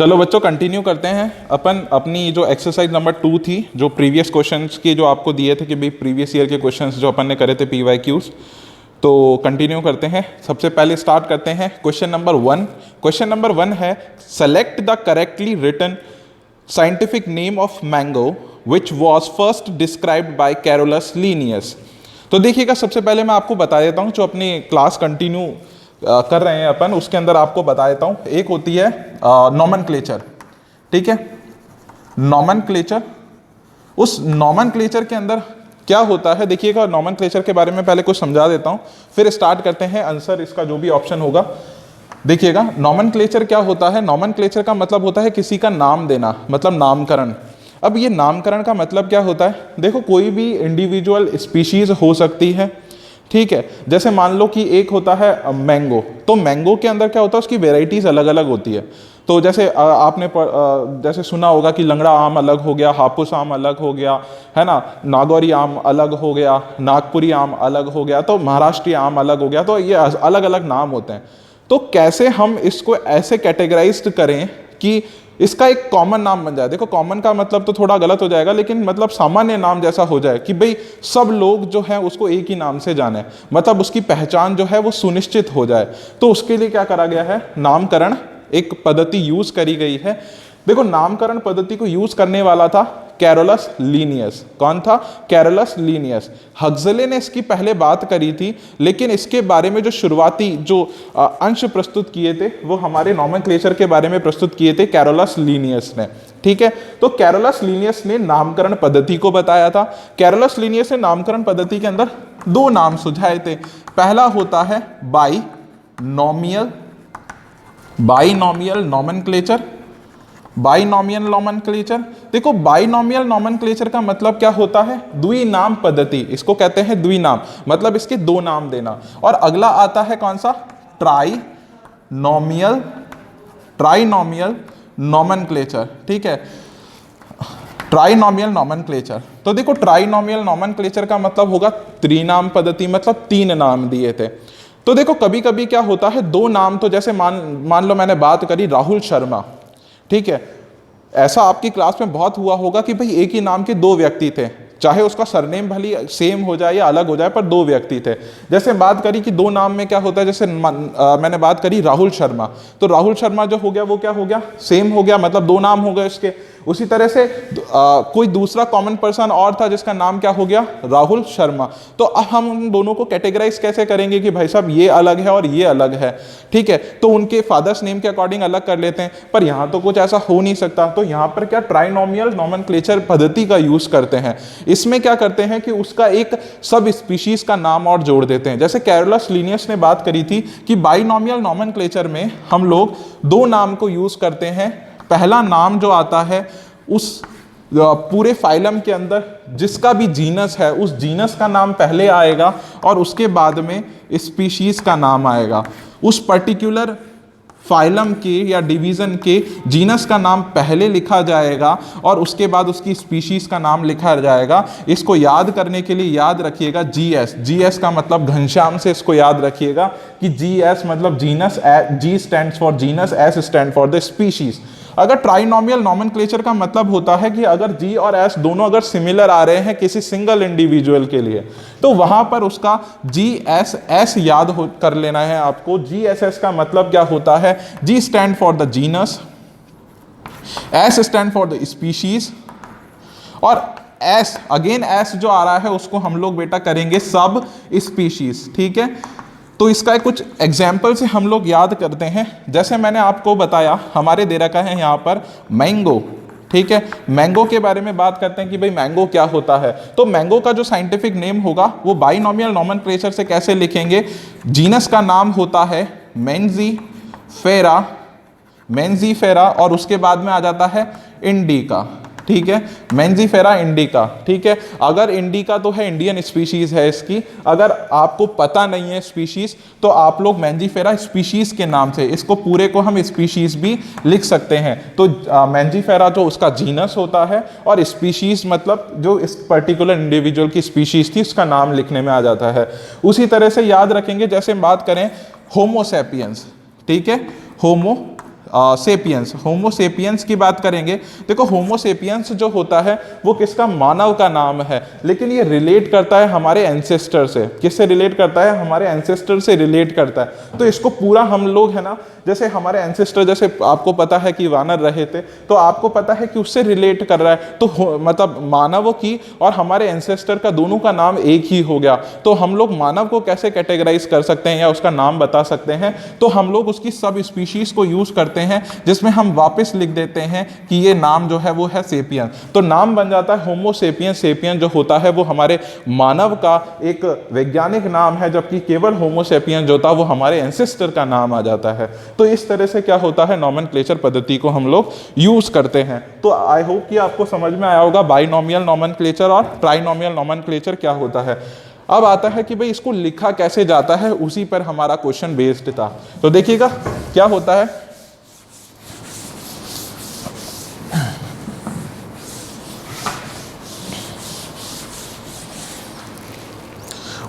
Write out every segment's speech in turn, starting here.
चलो बच्चों कंटिन्यू करते हैं अपन अपनी जो एक्सरसाइज नंबर 2 थी, जो प्रीवियस क्वेश्चंस की जो आपको दिए थे कि भाई प्रीवियस ईयर के क्वेश्चंस जो अपन ने करे थे PYQs, तो कंटिन्यू करते हैं। सबसे पहले स्टार्ट करते हैं क्वेश्चन नंबर 1। क्वेश्चन नंबर 1 है select the correctly written scientific name of mango which was first described by Carolus Linnaeus. तो देखिएगा, सबसे पहले मैं आपको बता देता हूँ जो अपनी क्लास कंटिन्यू कर रहे हैं अपन, उसके अंदर आपको बता देता हूँ। एक होती है नॉमेनक्लेचर, ठीक है, नॉमेनक्लेचर। उस नॉमेनक्लेचर के अंदर क्या होता है देखिएगा, नॉमेनक्लेचर के बारे में पहले कुछ समझा देता हूँ, फिर स्टार्ट करते हैं आंसर इसका जो भी ऑप्शन होगा। देखिएगा नॉमेनक्लेचर क्या होता है। नॉमेनक्लेचर का मतलब होता है किसी का नाम देना, मतलब नामकरण। अब ये नामकरण का मतलब क्या होता है, देखो कोई भी इंडिविजुअल स्पीशीज हो सकती है, ठीक है। जैसे मान लो कि एक होता है मैंगो, तो मैंगो के अंदर क्या होता है, उसकी वेराइटीज अलग अलग होती है। तो जैसे आपने जैसे सुना होगा कि लंगड़ा आम अलग हो गया, हापुस आम अलग हो गया, है ना, नागौरी आम अलग हो गया, नागपुरी आम अलग हो गया, तो महाराष्ट्रीय आम अलग हो गया। तो ये अलग अलग नाम होते हैं। तो कैसे हम इसको ऐसे कैटेगराइज करें कि इसका एक कॉमन नाम बन जाए। देखो कॉमन का मतलब तो थोड़ा गलत हो जाएगा, लेकिन मतलब सामान्य नाम जैसा हो जाए कि भाई सब लोग जो है उसको एक ही नाम से जाने, मतलब उसकी पहचान जो है वो सुनिश्चित हो जाए। तो उसके लिए क्या करा गया है, नामकरण एक पद्धति यूज करी गई है। देखो नामकरण पद्धति को यूज करने वाला था कैरोलस लीनियस। कौन था? Carolus Linnaeus. हक्सले ने इसकी पहले बात करी थी, लेकिन इसके बारे में जो शुरुआती जो अंश प्रस्तुत किए थे वो हमारे नॉमेनक्लेचर के बारे में प्रस्तुत किए थे कैरोलस लीनियस ने, ठीक है। तो कैरोलस लीनियस ने नामकरण पद्धति को बताया था। कैरोलस लीनियस ने नामकरण पद्धति के अंदर दो नाम सुझाए थे। पहला होता है बाइनॉमियल नॉमेनक्लेचर। बाइनॉमियल नॉमेनक्लेचर, देखो बाइनॉमियल नॉमेनक्लेचर का मतलब क्या होता है, द्विनाम पद्धति। इसको कहते हैं द्विनाम, मतलब इसके दो नाम देना। और अगला आता है कौन सा, ट्राइनॉमियल नॉमेनक्लेचर, ठीक है, ट्राइनॉमियल नॉमेनक्लेचर। तो देखो ट्राइनॉमियल नॉमेनक्लेचर का मतलब होगा त्रिनाम पद्धति, मतलब तीन नाम दिए थे। तो देखो कभी कभी क्या होता है, दो नाम, तो जैसे मान लो मैंने बात करी राहुल शर्मा, ठीक है। ऐसा आपकी क्लास में बहुत हुआ होगा कि भाई एक ही नाम के दो व्यक्ति थे, चाहे उसका सरनेम भले सेम हो जाए या अलग हो जाए, पर दो व्यक्ति थे। जैसे बात करी कि दो नाम में क्या होता है, जैसे मैंने बात करी राहुल शर्मा, तो राहुल शर्मा जो हो गया वो क्या हो गया, सेम हो गया, मतलब दो नाम हो गए उसके। उसी तरह से कोई दूसरा कॉमन पर्सन और था जिसका नाम क्या हो गया, राहुल शर्मा। तो अब हम उन दोनों को कैटेगराइज कैसे करेंगे कि भाई साहब ये अलग है और ये अलग है, ठीक है। तो उनके फादर्स नेम के अकॉर्डिंग अलग कर लेते हैं, पर यहाँ तो कुछ ऐसा हो नहीं सकता। तो यहाँ पर क्या ट्राइनॉमियल नॉमेनक्लेचर पद्धति का यूज करते हैं। इसमें क्या करते हैं कि उसका एक सब स्पीशीज का नाम और जोड़ देते हैं। जैसे कैरोलस लीनियस ने बात करी थी कि बाइनॉमियल नॉमेनक्लेचर में हम लोग दो नाम को यूज करते हैं। पहला नाम जो आता है उस पूरे फाइलम के अंदर जिसका भी जीनस है उस जीनस का नाम पहले आएगा और उसके बाद में स्पीशीज का नाम आएगा। उस पर्टिकुलर फाइलम के या डिवीजन के जीनस का नाम पहले लिखा जाएगा और उसके बाद उसकी स्पीशीज का नाम लिखा जाएगा। इसको याद करने के लिए याद रखिएगा जीएस का मतलब घनश्याम से इसको याद रखिएगा कि जीएस मतलब genus, ji stands for genus, S stand for the species. अगर ट्राइनॉमियल नॉमेनक्लेचर का मतलब होता है कि अगर जी और एस दोनों अगर सिमिलर आ रहे हैं किसी सिंगल इंडिविजुअल के लिए, तो वहां पर उसका जी एस याद कर लेना है आपको। जी एस का मतलब क्या होता है, G stand for the genus, S stand for the species, और एस अगेन एस जो आ रहा है उसको हम लोग बेटा करेंगे सब स्पीशीज, ठीक है। तो इसका कुछ एग्जाम्पल से हम लोग याद करते हैं। जैसे मैंने आपको बताया हमारे दे रखा है यहाँ पर मैंगो, ठीक है। मैंगो के बारे में बात करते हैं कि भाई मैंगो क्या होता है। तो मैंगो का जो साइंटिफिक नेम होगा वो बाइनॉमियल नॉमेनक्लेचर से कैसे लिखेंगे, जीनस का नाम होता है मेंजीफेरा और उसके बाद में आ जाता है इंडिका, ठीक है, मेंजीफेरा इंडिका, ठीक है। अगर इंडिका तो है इंडियन स्पीशीज है इसकी, अगर आपको पता नहीं है स्पीशीज तो आप लोग मेंजीफेरा स्पीशीज के नाम से इसको पूरे को हम स्पीशीज भी लिख सकते हैं। तो मेंजीफेरा जो उसका जीनस होता है और स्पीशीज मतलब जो इस पर्टिकुलर इंडिविजुअल की स्पीशीज थी उसका नाम लिखने में आ जाता है। उसी तरह से याद रखेंगे, जैसे बात करें होमो सैपियंस, ठीक है, होमो सेपियंस, होमो सेपियंस की बात करेंगे। देखो होमो सेपियंस जो होता है वो किसका, मानव का नाम है, लेकिन ये रिलेट करता है हमारे एंसेस्टर से। किससे रिलेट करता है, हमारे एंसेस्टर से रिलेट करता है। तो इसको पूरा हम लोग है ना, जैसे हमारे एंसेस्टर, जैसे आपको पता है कि वानर रहे थे, तो आपको पता है कि उससे रिलेट कर रहा है, तो मतलब मानव की और हमारे एंसेस्टर का दोनों का नाम एक ही हो गया। तो हम लोग मानव को कैसे कैटेगराइज कर सकते हैं या उसका नाम बता सकते हैं, तो हम लोग उसकी सब स्पीशीज को यूज करते हैं, जिसमें हम वापस लिख देते हैं कि ये नाम जो है वो है सेपियन। तो नाम बन जाता है होमो सेपियन। सेपियन जो होता है वो हमारे मानव का एक वैज्ञानिक नाम है, जबकि केवल होमो सेपियन जो था वो हमारे एंसेस्टर का नाम आ जाता है। तो इस तरह से क्या होता है, नॉमेनक्लेचर पद्धति को हम लोग यूज करते हैं। तो आई होप कि आपको समझ में आया होगा बाइनोमियल नॉमेनक्लेचर और ट्राइनोमियल नॉमेनक्लेचर क्या होता है। अब आता है कि भाई इसको लिखा कैसे जाता है, उसी पर हमारा क्वेश्चन बेस्ड था। तो देखिएगा क्या होता है,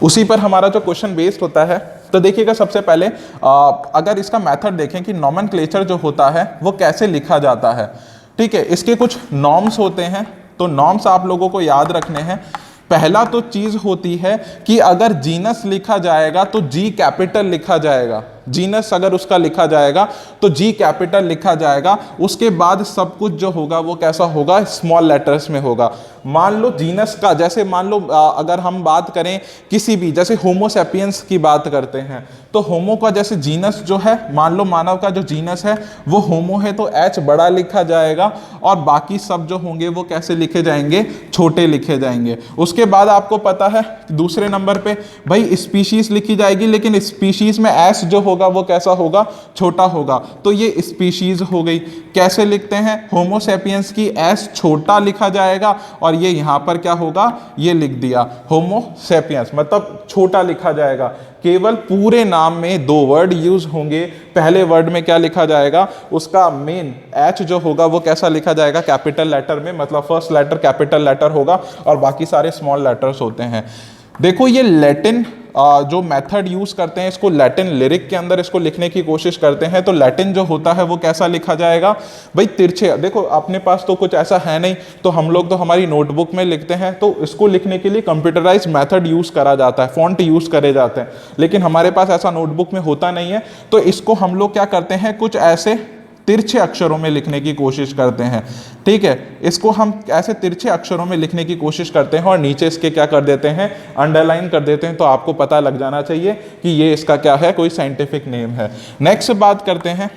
उसी पर हमारा जो क्वेश्चन बेस्ड होता है। तो देखिएगा सबसे पहले अगर इसका मेथड देखें कि नॉमेनक्लेचर जो होता है वो कैसे लिखा जाता है, ठीक है, इसके कुछ नॉर्म्स होते हैं। तो नॉर्म्स आप लोगों को याद रखने हैं। पहला तो चीज होती है कि अगर जीनस लिखा जाएगा तो जी कैपिटल लिखा जाएगा। जीनस अगर उसका लिखा जाएगा तो जी कैपिटल लिखा जाएगा। उसके बाद सब कुछ जो होगा वो कैसा होगा, स्मॉल लेटर्स में होगा। मान लो जीनस का, जैसे मान लो अगर हम बात करें किसी भी, जैसे होमो सेपियंस की बात करते हैं, तो होमो का जैसे जीनस जो है, मान लो मानव का जो जीनस है वो होमो है, तो एच बड़ा लिखा जाएगा और बाकी सब जो होंगे वो कैसे लिखे जाएंगे, छोटे लिखे जाएंगे। उसके बाद आपको पता है दूसरे नंबर पे भाई स्पीशीज लिखी जाएगी, लेकिन स्पीशीज में एस जो होगा वो कैसा होगा, छोटा होगा। तो ये स्पीशीज हो गई। कैसे लिखते हैं, होमो सेपियंस की एस छोटा लिखा जाएगा और ये यहां पर क्या होगा, ये लिख दिया होमो सेपियंस, मतलब छोटा लिखा जाएगा। केवल पूरे नाम में दो वर्ड यूज होंगे। पहले वर्ड में क्या लिखा जाएगा, उसका मेन एच जो होगा वो कैसा लिखा जाएगा, कैपिटल लेटर में, मतलब फर्स्ट लेटर कैपिटल लेटर होगा और बाकी सारे स्मॉल लेटर्स होते हैं। देखो ये लैटिन जो मेथड यूज करते हैं, इसको लैटिन लिरिक के अंदर इसको लिखने की कोशिश करते हैं। तो लैटिन जो होता है वो कैसा लिखा जाएगा भाई, तिरछे। देखो अपने पास तो कुछ ऐसा है नहीं, तो हम लोग तो हमारी नोटबुक में लिखते हैं। तो इसको लिखने के लिए कंप्यूटराइज मेथड यूज करा जाता है, फॉन्ट यूज करे जाते हैं, लेकिन हमारे पास ऐसा नोटबुक में होता नहीं है। तो इसको हम लोग क्या करते हैं, कुछ ऐसे तिरछे अक्षरों में लिखने की कोशिश करते हैं, ठीक है। इसको हम ऐसे तिरछे अक्षरों में लिखने की कोशिश करते हैं और नीचे इसके क्या कर देते हैं, अंडरलाइन कर देते हैं। तो आपको पता लग जाना चाहिए कि ये इसका क्या है, कोई साइंटिफिक नेम है। नेक्स्ट बात करते हैं,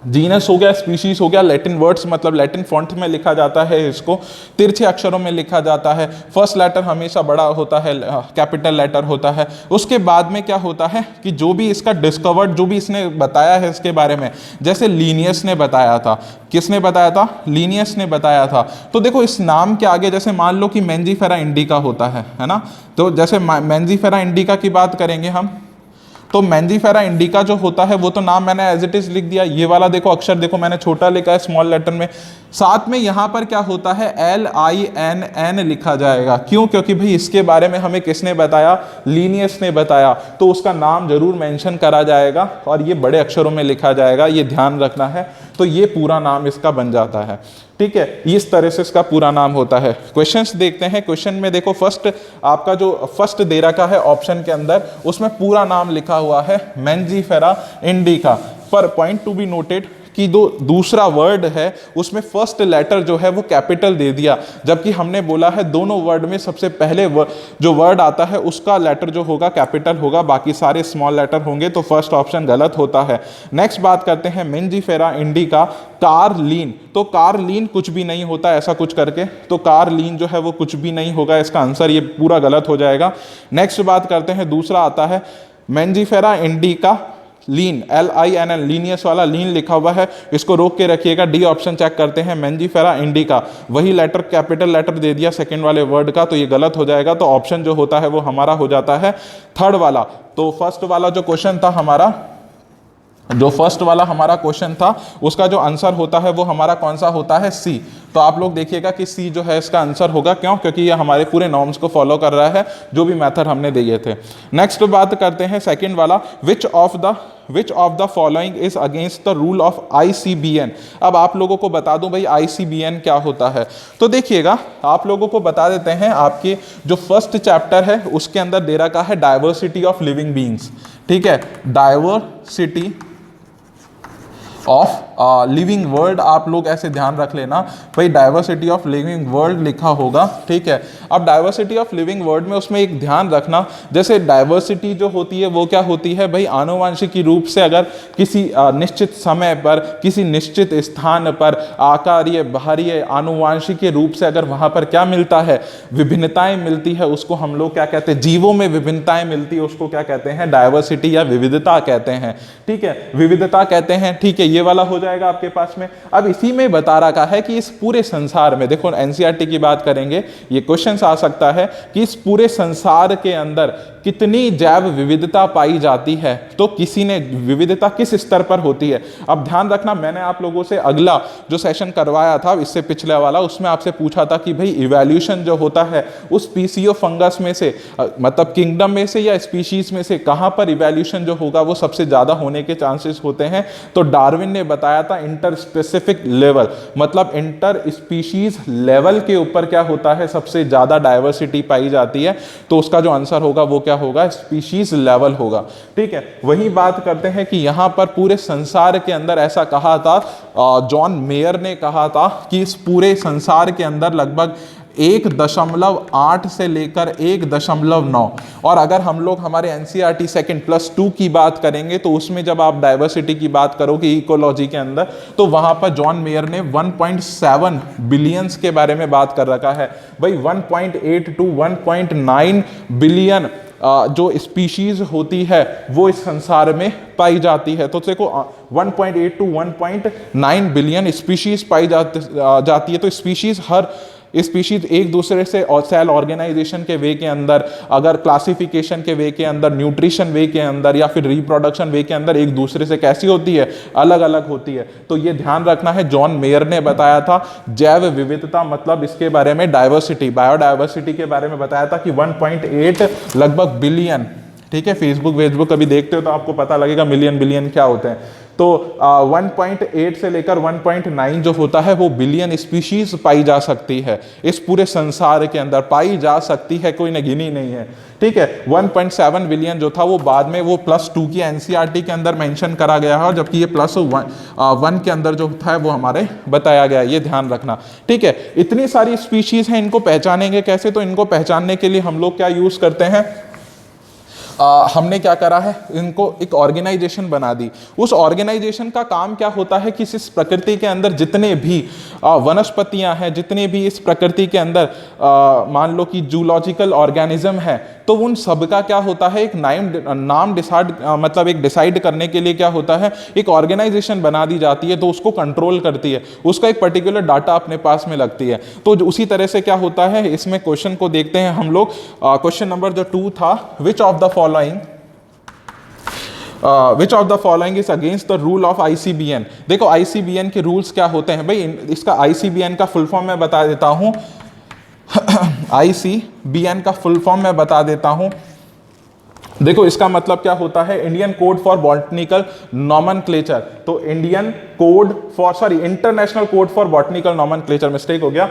जीनस हो गया, स्पीशीज हो गया, लैटिन वर्ड्स मतलब लैटिन फॉन्ट में लिखा जाता है, इसको तिरछे अक्षरों में लिखा जाता है। फर्स्ट लेटर हमेशा बड़ा होता है, कैपिटल लेटर होता है। उसके बाद में क्या होता है कि जो भी इसका डिस्कवर्ड, जो भी इसने बताया है इसके बारे में, जैसे लीनियस ने बताया था, किसने बताया था, लीनियस ने बताया था। तो देखो इस नाम के आगे जैसे मान लो कि मैंजीफेरा इंडिका होता है ना, तो जैसे मैंजीफेरा इंडिका की बात करेंगे हम, तो मैंजीफेरा इंडिका जो होता है वो तो नाम मैंने एज इट इज लिख दिया। ये वाला देखो अक्षर देखो मैंने छोटा लिखा है स्मॉल लेटर में। साथ में यहाँ पर क्या होता है, LINN लिखा जाएगा। क्यों, क्योंकि भाई इसके बारे में हमें किसने बताया, लीनियस ने बताया। तो उसका नाम जरूर मेंशन करा जाएगा और ये बड़े अक्षरों में लिखा जाएगा, ये ध्यान रखना है। तो ये पूरा नाम इसका बन जाता है, ठीक है। इस तरह से इसका पूरा नाम होता है। क्वेश्चंस देखते हैं। क्वेश्चन में देखो फर्स्ट आपका जो फर्स्ट दे रखा है ऑप्शन के अंदर, उसमें पूरा नाम लिखा हुआ है मैंजीफेरा इंडिका। पर पॉइंट टू बी नोटेड कि दूसरा वर्ड है उसमें फर्स्ट लेटर जो है वो कैपिटल दे दिया, जबकि हमने बोला है दोनों वर्ड में सबसे पहले जो वर्ड आता है उसका लेटर जो होगा कैपिटल होगा, बाकी सारे स्मॉल लेटर होंगे। तो फर्स्ट ऑप्शन गलत होता है। नेक्स्ट बात करते हैं मैंजीफेरा इंडिका कार्लिन। तो कार्लिन कुछ भी नहीं होता ऐसा कुछ करके, तो कार्लिन जो है वो कुछ भी नहीं होगा, इसका आंसर ये पूरा गलत हो जाएगा। नेक्स्ट बात करते हैं, दूसरा आता है मैंजीफेरा इंडिका लीन, LINN, लीनियस वाला लीन लिखा हुआ है, इसको रोक के रखिएगा। डी ऑप्शन चेक करते हैं, मैंजीफेरा इंडिका, वही लेटर कैपिटल लेटर दे दिया सेकंड वाले वर्ड का, तो ये गलत हो जाएगा। तो ऑप्शन जो होता है वो हमारा हो जाता है थर्ड वाला। तो फर्स्ट वाला जो क्वेश्चन था हमारा, जो फर्स्ट वाला हमारा क्वेश्चन था, उसका जो आंसर होता है वो हमारा कौन सा होता है, सी। तो आप लोग देखिएगा कि सी जो है इसका आंसर होगा। क्यों? क्योंकि ये हमारे पूरे नॉर्म्स को फॉलो कर रहा है, जो भी मेथड हमने दिए थे। नेक्स्ट बात करते हैं सेकंड वाला, which of the following is against the rule of ICBN। अब आप लोगों को बता दूं भाई ICBN क्या होता है। तो देखिएगा, आप लोगों को बता देते हैं, आपके जो फर्स्ट चैप्टर है उसके अंदर दे रखा है डाइवर्सिटी ऑफ लिविंग बीइंग्स। ठीक है, डाइवर्सिटी ऑफ लिविंग वर्ल्ड, आप लोग ऐसे ध्यान रख लेना भाई, डाइवर्सिटी ऑफ लिविंग वर्ल्ड लिखा होगा। ठीक है, अब डाइवर्सिटी ऑफ लिविंग वर्ल्ड में उसमें एक ध्यान रखना, जैसे डाइवर्सिटी जो होती है वो क्या होती है भाई, आनुवांशिकी रूप से अगर किसी निश्चित समय पर, किसी निश्चित स्थान पर आकारीय, बाहरीय, आनुवांशिक रूप से अगर वहां पर क्या मिलता है, विभिन्नताएं मिलती है, उसको हम लोग क्या कहते हैं, जीवों में विभिन्नताएं मिलती है, उसको क्या कहते हैं, डाइवर्सिटी या विविधता कहते हैं। ठीक है, विविधता कहते हैं। ठीक है, ये वाला हो जाएगा आपके पास में। अब इसी में बता रखा है कि इस पूरे संसार में, देखो एनसीईआरटी की बात करेंगे, ये क्वेश्चन आ सकता है कि इस पूरे संसार के अंदर कितनी जैव विविधता पाई जाती है, तो किसी ने विविधता किस स्तर पर होती है। अब ध्यान रखना, मैंने आप लोगों से अगला जो सेशन करवाया था इससे पिछले वाला, उसमें आपसे पूछा था कि भाई इवैल्यूएशन जो होता है उस पीसीओ फंगस में से, मतलब किंगडम में से या स्पीशीज में से, कहां पर इवैल्यूएशन जो होगा वो सबसे ज्यादा होने के चांसेस होते हैं। तो डार्विन ने बताया था इंटर स्पेसिफिक लेवल, मतलब इंटर स्पीशीज लेवल के ऊपर क्या होता है, सबसे ज्यादा डाइवर्सिटी पाई जाती है। तो उसका जो आंसर होगा वो क्या होगा, स्पीशीज लेवल होगा। ठीक है, वही बात करते हैं कि यहां पर पूरे संसार के अंदर ऐसा कहा था, जॉन मेयर ने कहा था कि इस पूरे संसार के अंदर लगभग 1.8 से लेकर 1.9, और अगर हम लोग हमारे एनसीईआरटी सेकंड +2 की बात करेंगे तो उसमें जब आप डाइवर्सिटी की बात करोगे इकोलॉजी के अंदर, तो वहां पर जॉन मेयर ने 1.7 बिलियंस के बारे में बात कर रखा है। भाई 1.8 टू 1.9 बिलियन जो स्पीशीज होती है वो इस संसार में पाई जाती है। तो देखो 1.8 टू 1.9 बिलियन स्पीशीज पाई जाती है। तो स्पीशीज, हर स्पीशीज एक दूसरे से, और सेल ऑर्गेनाइजेशन के वे के अंदर, अगर क्लासिफिकेशन के वे के अंदर, न्यूट्रिशन वे के अंदर, या फिर रिप्रोडक्शन वे के अंदर एक दूसरे से कैसी होती है, अलग अलग होती है। तो ये ध्यान रखना है, जॉन मेयर ने बताया था जैव विविधता, मतलब इसके बारे में डाइवर्सिटी, बायोडाइवर्सिटी के बारे में बताया था कि 1.8 लगभग बिलियन। ठीक है, फेसबुक कभी देखते हो तो आपको पता लगेगा मिलियन बिलियन क्या होते हैं। तो 1.8 से लेकर 1.9 जो होता है वो बिलियन स्पीशीज पाई जा सकती है इस पूरे संसार के अंदर, पाई जा सकती है, कोई ने गिनी नहीं है। ठीक है, 1.7 बिलियन जो था वो बाद में वो +2 की एनसीईआरटी के अंदर मेंशन करा गया है, और जबकि ये +1 के अंदर जो था वो हमारे बताया गया है, ये ध्यान रखना। ठीक है, इतनी सारी स्पीशीज हैं, इनको पहचानेंगे कैसे? तो इनको पहचानने के लिए हम लोग क्या यूज करते हैं, हमने क्या करा है, इनको एक ऑर्गेनाइजेशन बना दी। उस ऑर्गेनाइजेशन का काम क्या होता है कि इस प्रकृति के अंदर जितने भी वनस्पतियां हैं, जितने भी इस प्रकृति के अंदर मान लो कि जूलॉजिकल ऑर्गेनिज्म है, तो उन सब का क्या होता है, एक नाम मतलब एक डिसाइड करने के लिए क्या होता है, एक ऑर्गेनाइजेशन बना दी जाती है, तो उसको कंट्रोल करती है, उसका एक पर्टिकुलर डाटा अपने पास में लगती है। तो उसी तरह से क्या होता है, इसमें क्वेश्चन को देखते हैं हम लोग। क्वेश्चन नंबर जो 2 था, which of the following is against the rule of ICBN। देखो ICBN के रूल्स क्या होते हैं भाई, इसका ICBN का फुल फॉर्म मैं बता देता हूं। ICBN का फुल फॉर्म मैं बता देता हूं। देखो इसका मतलब क्या होता है, Indian code for botanical nomenclature. तो international code for botanical nomenclature, mistake हो गया,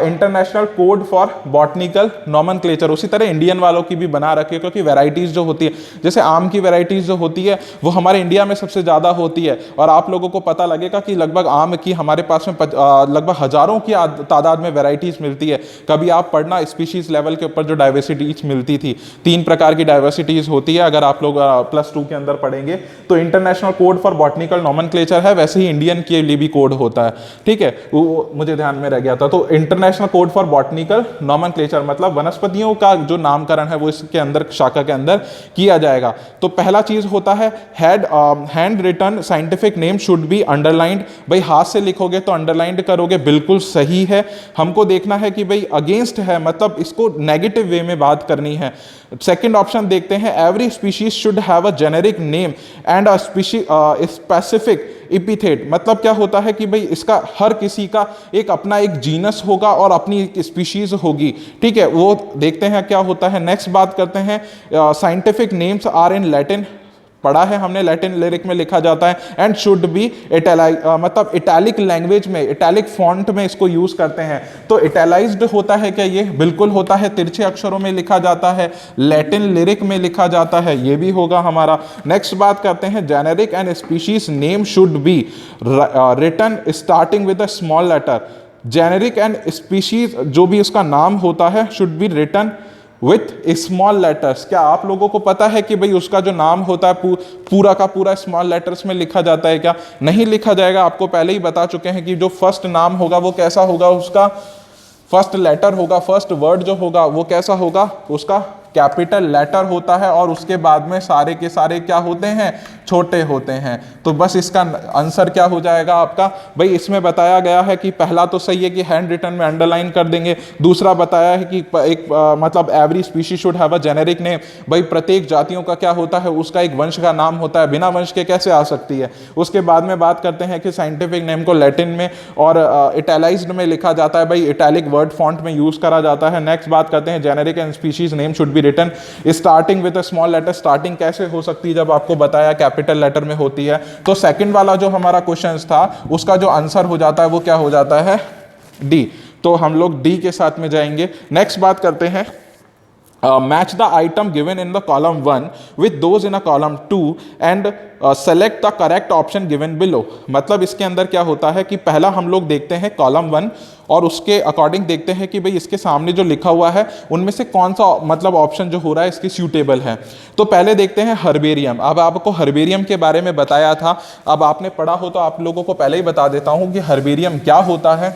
international code for botanical nomenclature. उसी तरह इंडियन वालों की भी बना रखी है, क्योंकि वैरायटीज जो होती है, जैसे आम की वैरायटीज जो होती है वो हमारे इंडिया में सबसे ज्यादा होती है, और आप लोगों को पता लगेगा कि लगभग आम की हमारे पास में लगभग हजारों की तादाद में वैरायटीज मिलती है। कभी आप पढ़ना स्पीशीज लेवल के ऊपर जो डाइवर्सिटीज मिलती थी, 3 प्रकार की डाइवर्सिटीज होती है, अगर आप लोग +2 के अंदर पढ़ेंगे तो international code for botanical nomenclature है, वैसे ही इंडियन के लिए भी कोड होता है। ठीक है, वो मुझे ध्यान में रह गया था। तो international code for botanical nomenclature मतलब वनस्पतियों का जो नामकरण है वो इसके अंदर, शाखा के अंदर किया जाएगा। तो पहला चीज होता है hand written scientific name should be underlined. भाई हाथ से लिखोगे तो अंडरलाइंड करोगे, बिल्कुल सही है। हमको देखना है कि भाई अगेंस्ट है, मतलब इसको नेगेटिव वे में बात करनी है। सेकंड ऑप्शन देखते हैं, every species should have a generic name and a specific epithet मतलब क्या होता है कि भाई इसका हर किसी का एक अपना एक जीनस होगा और अपनी एक स्पीशीज होगी, ठीक है, वो देखते हैं क्या होता है। नेक्स्ट बात करते हैं, scientific names are in Latin, पढ़ा है हमने, लैटिन लिरिक में लिखा जाता है, एंड शुड बी मतलब इटैलिक लैंग्वेज में, इटैलिक फॉन्ट में इसको यूज करते हैं। तो इटैलाइज्ड होता है क्या? ये बिल्कुल होता है, तिरछे अक्षरों में लिखा जाता है, लैटिन लिरिक में लिखा जाता है, ये भी होगा हमारा। नेक्स्ट बात करते हैं, generic and species name should be written starting with a small letter. Generic and species जो भी उसका नाम होता है should be written with small letters. क्या आप लोगों को पता है कि भाई उसका जो नाम होता है पूरा का पूरा स्मॉल लेटर्स में लिखा जाता है क्या? नहीं लिखा जाएगा। आपको पहले ही बता चुके हैं कि जो फर्स्ट नाम होगा वो कैसा होगा, उसका फर्स्ट लेटर होगा, फर्स्ट वर्ड जो होगा वो कैसा होगा, उसका कैपिटल लेटर होता है, और उसके बाद में सारे के सारे क्या होते हैं, छोटे होते हैं। तो बस इसका आंसर क्या हो जाएगा आपका, भाई इसमें बताया गया है कि पहला तो सही है कि हैंड रिटन में अंडरलाइन कर देंगे, दूसरा बताया है कि एक मतलब every species should have a generic name, भाई प्रत्येक जातियों का क्या होता है, उसका एक वंश का नाम होता है, बिना वंश के कैसे आ सकती है। उसके बाद में बात करते हैं कि साइंटिफिक नेम को लैटिन में और इटैलाइज्ड में लिखा जाता है, भाई इटैलिक वर्ड फॉन्ट में यूज करा जाता है। नेक्स्ट बात करते हैं, generic and species name should be written starting with a small letter. Starting कैसे हो सकती है, जब आपको बताया कैपिटल लेटर में होती है। तो सेकंड वाला जो हमारा क्वेश्चन था उसका जो आंसर हो जाता है वो क्या हो जाता है, डी। तो हम लोग डी के साथ में जाएंगे। नेक्स्ट बात करते हैं, match the item given in the column 1 with those in a column 2 and select the correct option given below. मतलब इसके अंदर क्या होता है कि पहला हम लोग देखते हैं कॉलम 1 और उसके अकॉर्डिंग देखते हैं कि भाई इसके सामने जो लिखा हुआ है उनमें से कौन सा मतलब ऑप्शन जो हो रहा है इसकी सूटेबल है। तो पहले देखते हैं हर्बेरियम। अब आपको हर्बेरियम के बारे में बताया था, अब आपने पढ़ा हो तो आप लोगों को पहले ही बता देता हूं कि हर्बेरियम क्या होता है।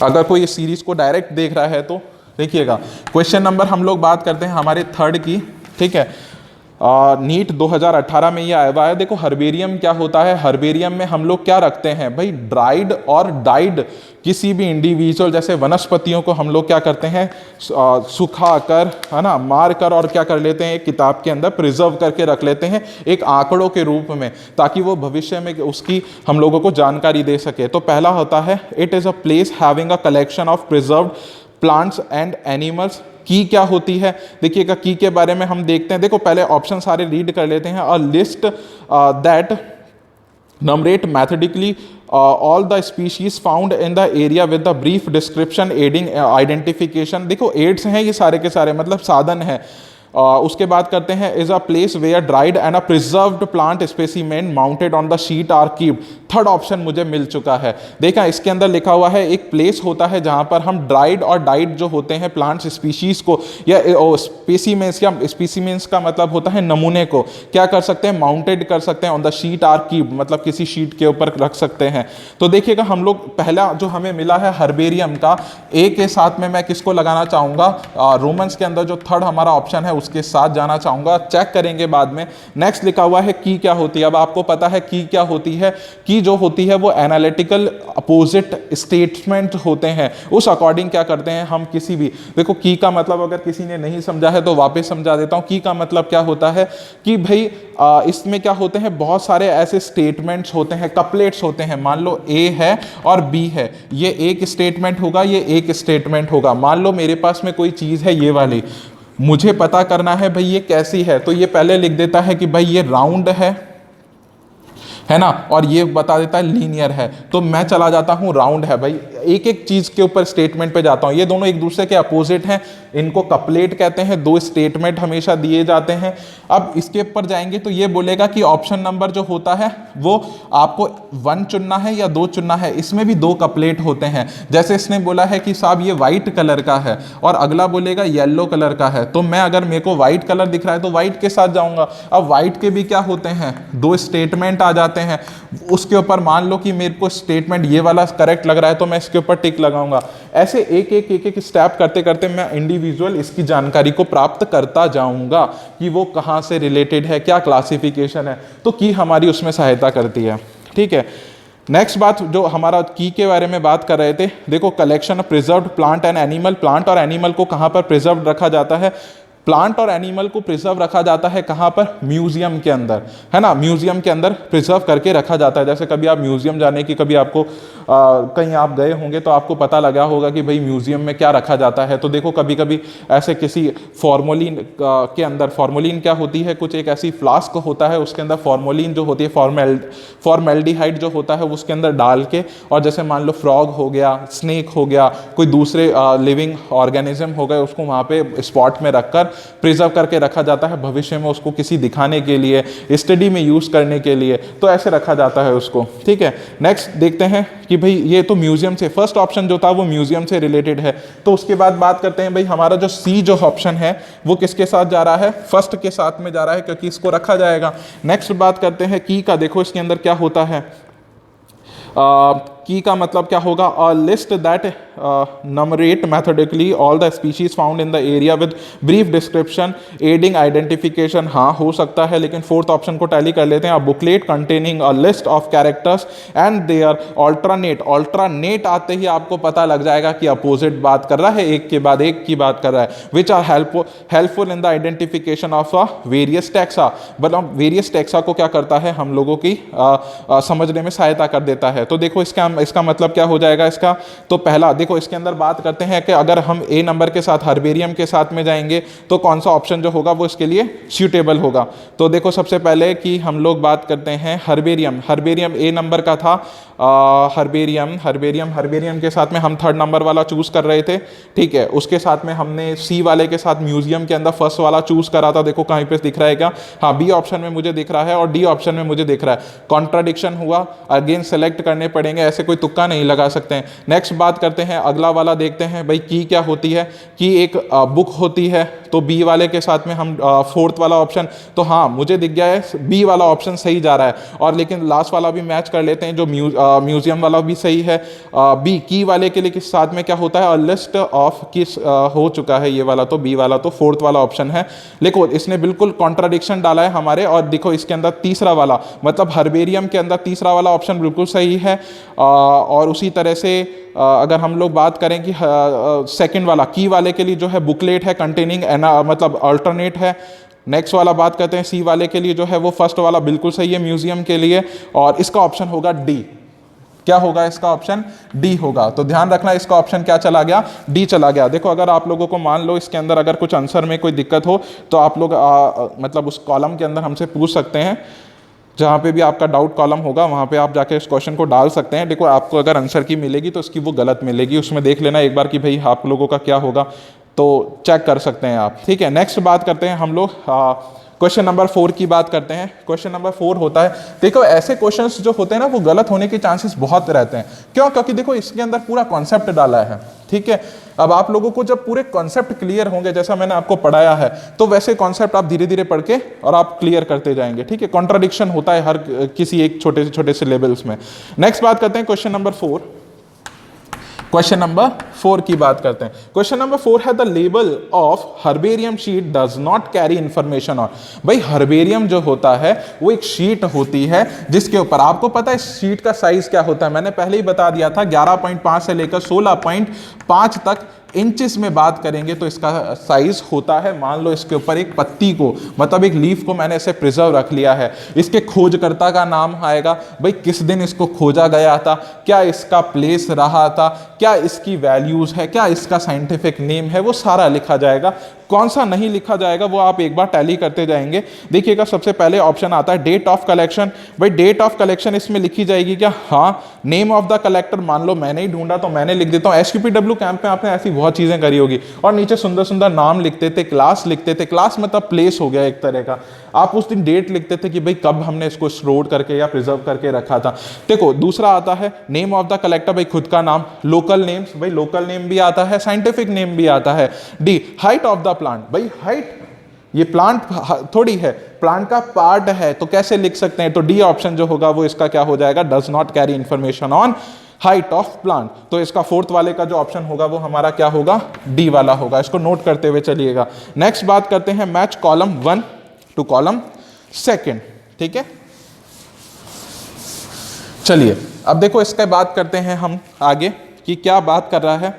अगर कोई इस सीरीज को डायरेक्ट देख रहा है तो देखिएगा, क्वेश्चन नंबर हम लोग बात करते हैं हमारे थर्ड की, ठीक है। नीट 2018 में ये आया हुआ है। देखो हर्बेरियम क्या होता है, हर्बेरियम में हम लोग क्या रखते हैं भाई, ड्राइड और डाइड किसी भी इंडिविजुअल जैसे वनस्पतियों को हम लोग क्या करते हैं, सुखा कर, है ना, मार कर, और क्या कर लेते हैं, एक किताब के अंदर प्रिजर्व करके रख लेते हैं एक आंकड़ों के रूप में, ताकि वो भविष्य में उसकी हम लोगों को जानकारी दे सके। तो पहला होता है, it is a place having a collection of preserved plants and animals. की क्या होती है, देखिएगा की के बारे में हम देखते हैं। देखो पहले ऑप्शन सारे रीड कर लेते हैं। A list that numerate methodically all the species found in the area with the brief description aiding identification. देखो एड्स हैं ये सारे के सारे, मतलब साधन है। उसके बाद करते हैं, is a place where dried and a preserved plant specimen mounted on the sheet are keeped. Third option मुझे मिल चुका है। देखा इसके अंदर लिखा हुआ है एक प्लेस होता है जहां पर हम ड्राइड और डाइड जो होते हैं प्लांट्स स्पीशीज को या स्पेसिमेंस, या स्पेसिमेंस का मतलब होता है नमूने को, क्या कर सकते हैं, माउंटेड कर सकते हैं on the sheet are keeped, मतलब किसी शीट के ऊपर रख सकते हैं। तो देखिएगा हम लोग पहला जो हमें मिला है हर्बेरियम का, ए के साथ में मैं किसको लगाना चाहूंगा, रोमन्स के अंदर जो थर्ड हमारा ऑप्शन है उसके साथ जाना चाहूंगा, चेक करेंगे बाद में। नेक्स्ट लिखा हुआ है की क्या होती है। अब आपको पता है की क्या होती है, की जो होती है वो एनालिटिकल अपोजिट स्टेटमेंट होते हैं, उस अकॉर्डिंग क्या करते हैं हम किसी भी, देखो की का मतलब अगर किसी ने नहीं समझा है तो वापस समझा देता हूं। की का मतलब क्या होता है कि भाई इसमें क्या होते हैं, बहुत सारे ऐसे स्टेटमेंट्स होते हैं, कपलेट्स होते हैं। मान लो ए है और बी है, ये एक स्टेटमेंट होगा, ये एक स्टेटमेंट होगा। मान लो मेरे पास में कोई चीज है ये वाली, मुझे पता करना है भाई ये कैसी है, तो ये पहले लिख देता है कि भाई ये राउंड है ना, और ये बता देता है लीनियर है, तो मैं चला जाता हूं राउंड है। भाई एक एक चीज के ऊपर स्टेटमेंट पे जाता हूं, ये दोनों एक दूसरे के अपोजिट हैं, इनको कपलेट कहते हैं, दो स्टेटमेंट हमेशा दिए जाते हैं। अब इसके ऊपर जाएंगे तो ये बोलेगा कि ऑप्शन नंबर जो होता है वो आपको 1 चुनना है या 2 चुनना है, इसमें भी 2 कपलेट होते हैं। जैसे इसने बोला है कि साहब ये व्हाइट कलर का है और अगला बोलेगा येलो कलर का है, तो मैं अगर मेरे को व्हाइट कलर दिख रहा है तो व्हाइट के साथ जाऊंगा। अब व्हाइट के भी क्या होते हैं, 2 स्टेटमेंट आ जाते हैं, उसके ऊपर मान लो कि मेरे को स्टेटमेंट ये वाला करेक्ट लग रहा है तो मैं इसके ऊपर टिक लगाऊंगा। ऐसे एक एक स्टेप करते करते मैं इंडिविजुअल इसकी जानकारी को प्राप्त करता जाऊंगा कि वो कहां से रिलेटेड है, क्या क्लासिफिकेशन है। तो की हमारी उसमें सहायता करती है, ठीक है। नेक्स्ट बात जो हमारा की के बारे में बात कर रहे थे, देखो collection of preserved plant and animal, plant और एनिमल को कहां पर प्रिजर्व रखा जाता है, प्लांट और एनिमल को प्रिजर्व रखा जाता है कहाँ पर, म्यूजियम के अंदर, है ना, म्यूजियम के अंदर प्रिजर्व करके रखा जाता है। जैसे कभी आप म्यूजियम जाने की, कभी आपको कहीं आप गए होंगे तो आपको पता लगा होगा कि भाई म्यूजियम में क्या रखा जाता है। तो देखो कभी कभी ऐसे किसी फॉर्मोलिन के अंदर, फॉर्मोलिन क्या होती है, कुछ एक ऐसी फ्लास्क होता है, उसके अंदर फॉर्मोलिन जो होती है, फॉर्मेल्डिहाइड जो होता है उसके अंदर डाल के, और जैसे मान लो फ्रॉग हो गया, स्नेक हो गया, कोई दूसरे लिविंग ऑर्गेनिज्म हो गए, उसको वहाँ पे स्पॉट में रखकर प्रिजर्व करके रखा जाता है, भविष्य में उसको किसी दिखाने के लिए, स्टडी में यूज करने के लिए, तो ऐसे रखा जाता है उसको। ठीक है, नेक्स्ट देखते हैं कि भाई ये तो म्यूजियम से, फर्स्ट ऑप्शन जो था वो म्यूजियम से रिलेटेड है। तो उसके बाद बात करते हैं भाई हमारा जो सी जो ऑप्शन है वो किसके साथ जा रहा है, फर्स्ट के साथ में जा रहा है, क्योंकि इसको रखा जाएगा। नेक्स्ट बात करते हैं की का, देखो इसके अंदर क्या होता है, की का मतलब क्या होगा, a list that numerate methodically all the species found in the area with brief description aiding identification. हाँ हो सकता है, लेकिन फोर्थ ऑप्शन को टैली कर लेते हैं। A booklet containing a list of characters and their alternate, alternate आते ही आपको पता लग जाएगा कि अपोजिट बात कर रहा है, एक के बाद एक की बात कर रहा है, which are helpful in the identification of various taxa. मतलब वेरियस टैक्सा को क्या करता है, हम लोगों की समझने में सहायता कर देता है। तो देखो इसका मतलब क्या हो जाएगा इसका, तो पहला देखो इसके अंदर बात करते हैं कि अगर हम ए नंबर के साथ हर्बेरियम के साथ में जाएंगे तो कौन सा ऑप्शन जो होगा वो इसके लिए सूटेबल होगा। तो देखो सबसे पहले कि हम लोग बात करते हैं हर्बेरियम, हर्बेरियम ए नंबर का था, हर्बेरियम के साथ में हम थर्ड नंबर वाला चूज कर रहे थे। ठीक है, उसके साथ में हमने सी वाले के साथ म्यूजियम के अंदर फर्स्ट वाला चूज करा था। देखो कहीं पे दिख रहा है क्या, हाँ बी ऑप्शन में मुझे दिख रहा है और डी ऑप्शन में मुझे दिख रहा है। कॉन्ट्राडिक्शन हुआ, अगेन सेलेक्ट करने पड़ेंगे, ऐसे कोई तुक्का नहीं लगा सकते हैं। नेक्स्ट बात करते हैं, अगला वाला देखते हैं भाई की क्या होती है, की एक बुक होती है, तो बी वाले के साथ में हम फोर्थ वाला ऑप्शन, तो हाँ मुझे दिख गया है बी वाला ऑप्शन सही जा रहा है। और लेकिन लास्ट वाला भी मैच कर लेते हैं, जो म्यूजियम वाला भी सही है। बी की वाले के लिए किस साथ में क्या होता है, लिस्ट ऑफ किस हो चुका है ये वाला, तो बी वाला तो फोर्थ वाला ऑप्शन है। देखो इसने बिल्कुल कॉन्ट्राडिक्शन डाला है हमारे, और देखो इसके अंदर तीसरा वाला मतलब हर्बेरियम के अंदर तीसरा वाला ऑप्शन बिल्कुल सही है। और उसी तरह से अगर हम लोग बात करें कि सेकंड वाला की वाले के लिए जो है बुकलेट है कंटेनिंग मतलब अल्टरनेट है। नेक्स्ट वाला बात करते हैं सी वाले के लिए जो है वो फर्स्ट वाला बिल्कुल सही है म्यूजियम के लिए, और इसका ऑप्शन होगा डी। क्या होगा इसका ऑप्शन, डी होगा। तो ध्यान रखना इसका ऑप्शन क्या चला गया, डी चला गया। देखो अगर आप लोगों को मान लो इसके अंदर अगर कुछ आंसर में कोई दिक्कत हो तो आप लोग मतलब उस कॉलम के अंदर हमसे पूछ सकते हैं, जहाँ पे भी आपका डाउट कॉलम होगा वहाँ पे आप जाके इस क्वेश्चन को डाल सकते हैं। देखो आपको अगर आंसर की मिलेगी तो उसकी वो गलत मिलेगी, उसमें देख लेना एक बार कि भाई आप लोगों का क्या होगा, तो चेक कर सकते हैं आप। ठीक है, नेक्स्ट बात करते हैं हम लोग क्वेश्चन नंबर 4 की बात करते हैं। क्वेश्चन नंबर 4 होता है, देखो ऐसे क्वेश्चंस जो होते हैं ना वो गलत होने के चांसेस बहुत रहते हैं। क्यों, क्योंकि देखो इसके अंदर पूरा कॉन्सेप्ट डाला है। ठीक है, अब आप लोगों को जब पूरे कॉन्सेप्ट क्लियर होंगे, जैसा मैंने आपको पढ़ाया है, तो वैसे कॉन्सेप्ट आप धीरे धीरे पढ़ के और आप क्लियर करते जाएंगे। ठीक है, कॉन्ट्राडिक्शन होता है हर किसी एक छोटे से लेवल्स में। नेक्स्ट बात करते हैं क्वेश्चन नंबर 4। क्वेश्चन नंबर 4 की बात करते हैं। क्वेश्चन नंबर 4 है, the label of herbarium sheet does not carry information on. भाई हर्बेरियम जो होता है वो एक शीट होती है जिसके ऊपर, आपको पता है शीट का साइज क्या होता है, मैंने पहले ही बता दिया था, 11.5 से लेकर 16.5 तक इंचेस में बात करेंगे तो इसका साइज होता है। मान लो इसके ऊपर एक पत्ती को, मतलब एक लीफ को मैंने इसे प्रिजर्व रख लिया है, इसके खोजकर्ता का नाम आएगा, भाई किस दिन इसको खोजा गया था, क्या इसका प्लेस रहा था, क्या इसकी वैल्यूज है, क्या इसका साइंटिफिक नेम है, वो सारा लिखा जाएगा। कौन सा नहीं लिखा जाएगा वो आप एक बार टैली करते जाएंगे। देखिएगा सबसे पहले ऑप्शन आता है डेट ऑफ कलेक्शन। भाई डेट ऑफ कलेक्शन इसमें लिखी जाएगी क्या, हाँ। नेम ऑफ द कलेक्टर, मान लो मैंने ही ढूंढा तो मैंने लिख देता हूँ। SQPW कैंप में आपने ऐसी बहुत चीजें करी होगी, और नीचे सुंदर सुंदर नाम लिखते थे, क्लास लिखते थे, क्लास मतलब प्लेस हो गया एक तरह का। आप उस दिन डेट लिखते थे कि भाई कब हमने इसको स्टोर करके या प्रिजर्व करके रखा था। देखो दूसरा आता है नेम ऑफ द कलेक्टर, भाई खुद का नाम। लोकल नेम्स, भाई लोकल नेम भी आता है, साइंटिफिक नेम भी आता है। D height of the plant, भाई हाइट ये प्लांट थोड़ी है, प्लांट का पार्ट है, तो कैसे लिख सकते हैं, तो डी ऑप्शन जो होगा वो इसका क्या हो जाएगा, does not carry information on height of plant. तो इसका फोर्थ वाले का जो ऑप्शन होगा वो हमारा क्या होगा, डी वाला होगा। इसको नोट करते हुए चलिएगा। नेक्स्ट बात करते हैं मैच कॉलम 1 टू कॉलम 2। ठीक है, चलिए अब देखो इसके बात करते हैं हम आगे कि क्या बात कर रहा है।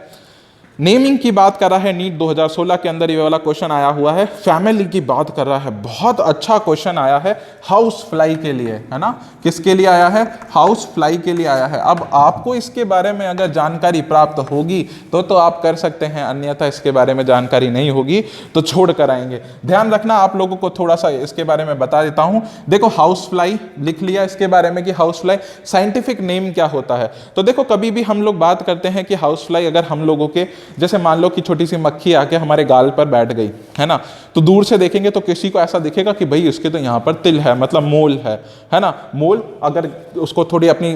नेमिंग की बात कर रहा है, नीट 2016 के अंदर ये वाला क्वेश्चन आया हुआ है। फैमिली की बात कर रहा है, बहुत अच्छा क्वेश्चन आया है हाउस फ्लाई के लिए, है ना। किसके लिए आया है? हाउस फ्लाई के लिए आया है। अब आपको इसके बारे में अगर जानकारी प्राप्त होगी तो आप कर सकते हैं, अन्यथा इसके बारे में जानकारी नहीं होगी तो छोड़ कर आएंगे। ध्यान रखना, आप लोगों को थोड़ा सा इसके बारे में बता देता हूं। देखो, हाउस फ्लाई लिख लिया इसके बारे में कि हाउस फ्लाई साइंटिफिक नेम क्या होता है। तो देखो, कभी भी हम लोग बात करते हैं कि हाउस फ्लाई, अगर हम लोगों के, जैसे मान लो कि छोटी सी मक्खी आके हमारे गाल पर बैठ गई, है ना, तो दूर से देखेंगे तो किसी को ऐसा दिखेगा कि भाई उसके तो यहाँ पर तिल है, मतलब मोल है ना। मोल, अगर उसको थोड़ी अपनी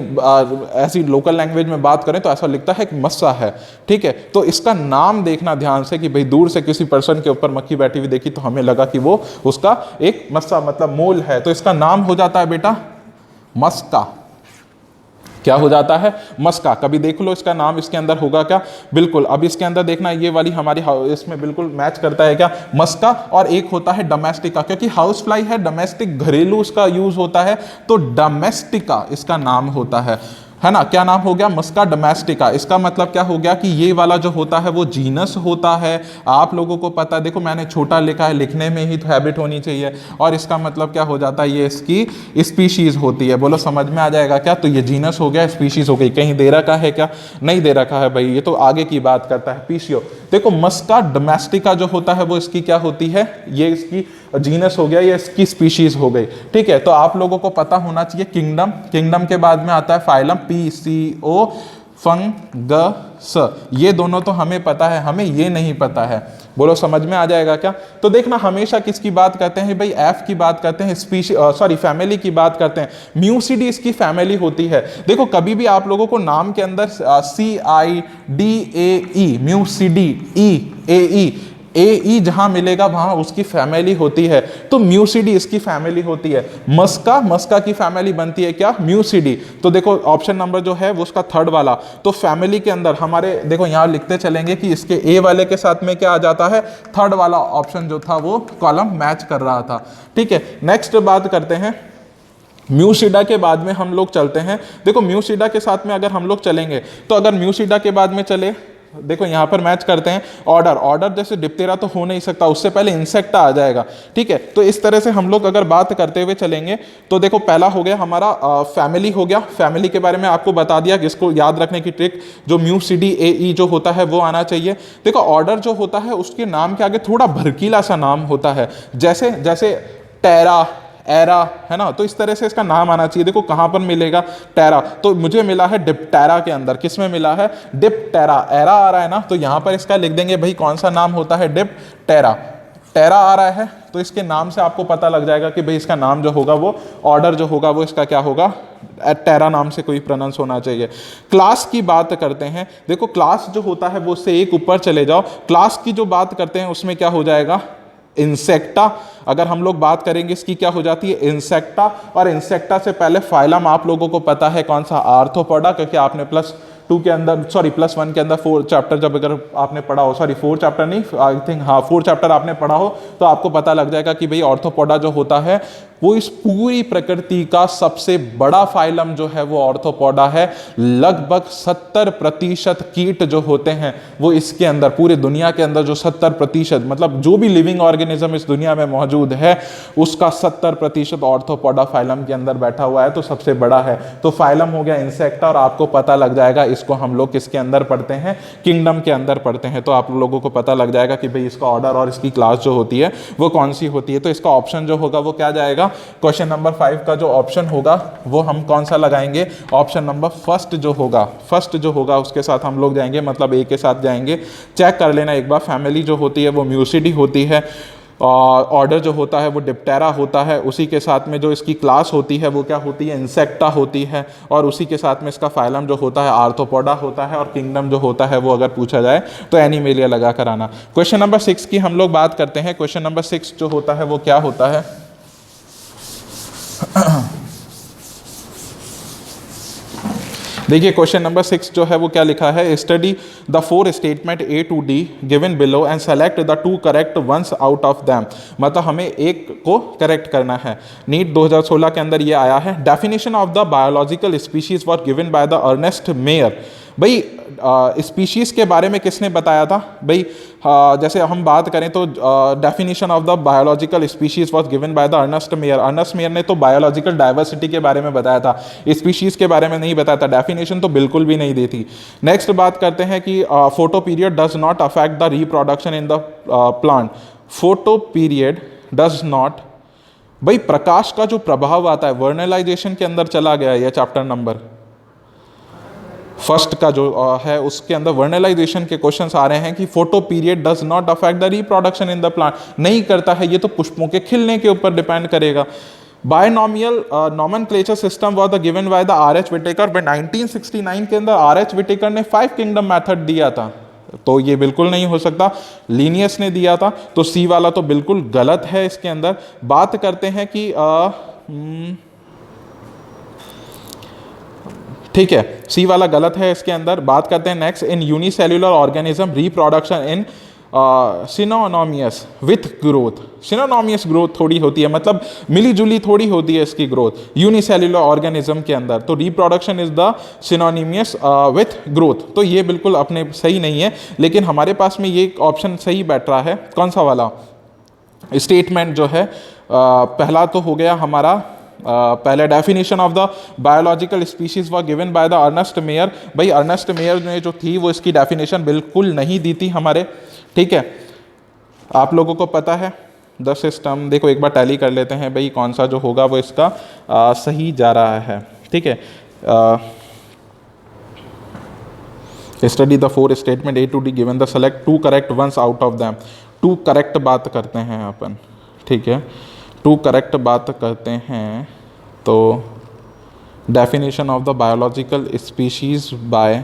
ऐसी लोकल लैंग्वेज में बात करें तो ऐसा लिखता है कि मस्सा है, ठीक है। तो इसका नाम देखना ध्यान से कि भाई दूर से किसी पर्सन के ऊपर मक्खी बैठी हुई देखी तो हमें लगा कि वो उसका एक मस्सा मतलब मोल है, तो इसका नाम हो जाता है बेटा मस्का। क्या हो जाता है? मस्का। कभी देख लो इसका नाम इसके अंदर होगा क्या? बिल्कुल। अब इसके अंदर देखना, ये वाली हमारी इसमें बिल्कुल मैच करता है क्या? मस्का। और एक होता है डोमेस्टिका, क्योंकि हाउस फ्लाई है, डोमेस्टिक घरेलू उसका यूज होता है, तो डोमेस्टिका इसका नाम होता है ना। क्या नाम हो गया? मस्का डोमेस्टिका। इसका मतलब क्या हो गया कि ये वाला जो होता है वो जीनस होता है। आप लोगों को पता है, देखो मैंने छोटा लिखा है, लिखने में ही तो हैबिट होनी चाहिए। और इसका मतलब क्या हो जाता है? ये इसकी स्पीशीज होती है। बोलो समझ में आ जाएगा क्या? तो ये जीनस हो गया, स्पीशीज हो गई। कहीं दे रखा है क्या? नहीं दे रखा है भाई, ये तो आगे की बात करता है। पीसियो। देखो, मस्का डोमेस्टिका जो होता है वो इसकी क्या होती है? ये इसकी जीनस हो गया, ये इसकी स्पीशीज हो गई, ठीक है। तो आप लोगों को पता होना चाहिए किंगडम। किंगडम के बाद में आता है फाइलम, PCO, फंगस। ये दोनों तो हमें पता है, हमें ये नहीं पता है। बोलो समझ में आ जाएगा क्या? तो देखना, हमेशा किसकी बात करते हैं भाई? एफ की बात करते हैं, फैमिली की बात करते हैं। म्यूसिडी इसकी फैमिली होती है। देखो, कभी भी आप लोगों को नाम के अंदर CIDAE, म्यूसिडी, EAE, AE जहां मिलेगा वहां उसकी फैमिली होती है, तो म्यूसिडी इसकी फैमिली होती है। मस्का की फैमिली बनती है क्या? म्यूसिडी। तो देखो ऑप्शन नंबर जो है वो उसका थर्ड वाला, तो फैमिली के अंदर हमारे, देखो यहां लिखते चलेंगे कि इसके ए वाले के साथ में क्या आ जाता है? थर्ड वाला ऑप्शन जो था वो कॉलम मैच कर रहा था, ठीक है। नेक्स्ट बात करते हैं म्यूसिडा के बाद में हम लोग चलते हैं। देखो, म्यूसिडा के साथ में अगर हम लोग चलेंगे तो अगर म्यूसिडा के बाद में चले, देखो यहां पर मैच करते हैं ऑर्डर जैसे डिप्टेरा तो हो नहीं सकता, उससे पहले इंसेक्टा आ जाएगा, ठीक है। तो इस तरह से हम लोग अगर बात करते हुए चलेंगे तो देखो, पहला हो गया हमारा फैमिली हो गया। फैमिली के बारे में आपको बता दिया कि इसको याद रखने की ट्रिक, जो म्यूसिडी AE जो होता है वो आना चाहिए। देखो, ऑर्डर जो होता है उसके नाम के आगे थोड़ा भड़कीला सा नाम होता है, जैसे जैसे टेरा, एरा, है ना। तो इस तरह से इसका नाम आना चाहिए। देखो कहां पर मिलेगा? टेरा, तो मुझे मिला है डिप्टेरा के अंदर। किस में मिला है? डिप्टेरा। एरा आ रहा है ना, तो यहां पर इसका लिख देंगे भाई कौन सा नाम होता है? डिप्टेरा। टेरा आ रहा है तो इसके नाम से आपको पता लग जाएगा कि भाई इसका नाम जो होगा वो, ऑर्डर जो होगा वो इसका क्या होगा? टेरा नाम से कोई प्रोनाउंस होना चाहिए। क्लास की बात करते हैं। देखो, क्लास जो होता है वो उससे एक ऊपर चले जाओ, क्लास की जो बात करते हैं उसमें क्या हो जाएगा? इंसेक्टा। अगर हम लोग बात करेंगे इसकी क्या हो जाती है? इंसेक्टा। और इंसेक्टा से पहले फाइलम आप लोगों को पता है कौन सा? आर्थ्रोपोडा, क्योंकि आपने +2 के अंदर, +1 के अंदर 4 चैप्टर जब अगर आपने पढ़ा हो, 4 चैप्टर नहीं, आई थिंक, हाँ 4 चैप्टर आपने पढ़ा हो तो आपको पता लग जाएगा कि भाई आर्थ्रोपोडा जो होता है वो इस पूरी प्रकृति का सबसे बड़ा फाइलम जो है वो आर्थ्रोपोडा है। लगभग 70% कीट जो होते हैं वो इसके अंदर, पूरे दुनिया के अंदर जो 70%, मतलब जो भी लिविंग ऑर्गेनिज्म इस दुनिया में मौजूद है उसका 70% आर्थ्रोपोडा फाइलम के अंदर बैठा हुआ है, तो सबसे बड़ा है। तो फाइलम हो गया इंसेक्टा, और आपको पता लग जाएगा इसको हम लोग किसके अंदर पढ़ते हैं? किंगडम के अंदर पढ़ते हैं। तो आप लोगों को पता लग जाएगा कि भाई इसका ऑर्डर और इसकी क्लास जो होती है वो कौन सी होती है। तो इसका ऑप्शन जो होगा वो क्या जाएगा? क्वेश्चन नंबर 5 का जो ऑप्शन होगा वो हम कौन सा लगाएंगे? ऑप्शन नंबर फर्स्ट जो होगा उसके साथ हम लोग जाएंगे, मतलब ए के साथ जाएंगे। चेक कर लेना एक बार, फैमिली जो होती है वो म्यूसिडी होती है, ऑर्डर जो होता है वो डिप्टेरा होता है, उसी के साथ में जो इसकी क्लास होती है वो क्या होती है? इंसेक्टा होती है, और उसी के साथ में इसका फाइलम जो होता है आर्थ्रोपोडा होता है, और किंगडम जो होता है वो अगर पूछा जाए तो एनिमेलिया लगा कर आना। क्वेश्चन नंबर 6 की हम लोग बात करते हैं। क्वेश्चन नंबर 6 जो होता है वो क्या होता है? देखिए, क्वेश्चन नंबर 6 जो है वो क्या लिखा है? Study the 4 statement A to D given below and select the 2 correct ones out of them. मतलब हमें एक को करेक्ट करना है। नीट 2016 के अंदर ये आया है। Definition of the biological species was given by the Ernest Mayr. भाई स्पीशीज के बारे में किसने बताया था भाई? जैसे हम बात करें तो definition of the biological species was given by the Ernest Mayr. Ernest Mayr ने तो बायोलॉजिकल डाइवर्सिटी के बारे में बताया था, स्पीशीज के बारे में नहीं बताया था, डेफिनेशन तो बिल्कुल भी नहीं दी थी। नेक्स्ट बात करते हैं कि photo period does not affect the reproduction in the plant. Photo period does not, भाई प्रकाश का जो प्रभाव आता है वर्नलाइजेशन के अंदर चला गया है, यह चैप्टर नंबर फर्स्ट का जो है उसके अंदर वर्नलाइजेशन के क्वेश्चंस आ रहे हैं कि photo period does not affect the reproduction in the plant. नहीं करता है, ये तो पुष्पों के खिलने के ऊपर डिपेंड करेगा। Binomial nomenclature system was given by the R H. Whittaker. 1969 के अंदर आर.एच. विटेकर ने 5 किंगडम मेथड दिया था, तो ये बिल्कुल नहीं हो सकता। लीनियस ने दिया था, तो सी वाला तो बिल्कुल गलत है इसके अंदर। बात करते हैं कि ठीक है, सी वाला गलत है इसके अंदर। बात करते हैं next, in unicellular organism reproduction in synonymous with growth. Synonymous growth थोड़ी होती है, मतलब मिली जुली थोड़ी होती है इसकी ग्रोथ यूनिसेल्युलर ऑर्गेनिज्म के अंदर। तो reproduction is the synonymous with growth, तो ये बिल्कुल अपने सही नहीं है। लेकिन हमारे पास में ये ऑप्शन सही बैठ रहा है, कौन सा वाला स्टेटमेंट जो है पहला तो हो गया हमारा पहले definition of the biological species was given by the Ernest Mayr. भाई अर्नेस्ट मेयर ने जो थी वो इसकी डेफिनेशन बिल्कुल नहीं दी थी हमारे, ठीक है। आप लोगों को पता है द सिस्टम, देखो एक बार टैली कर लेते हैं भाई कौन सा जो होगा वो इसका सही जा रहा है, ठीक है। Study the 4 statement A to D given the select 2 correct ones out of them. 2 correct बात करते हैं अपन, ठीक है। 2 करेक्ट बात करते हैं तो definition of the biological species bye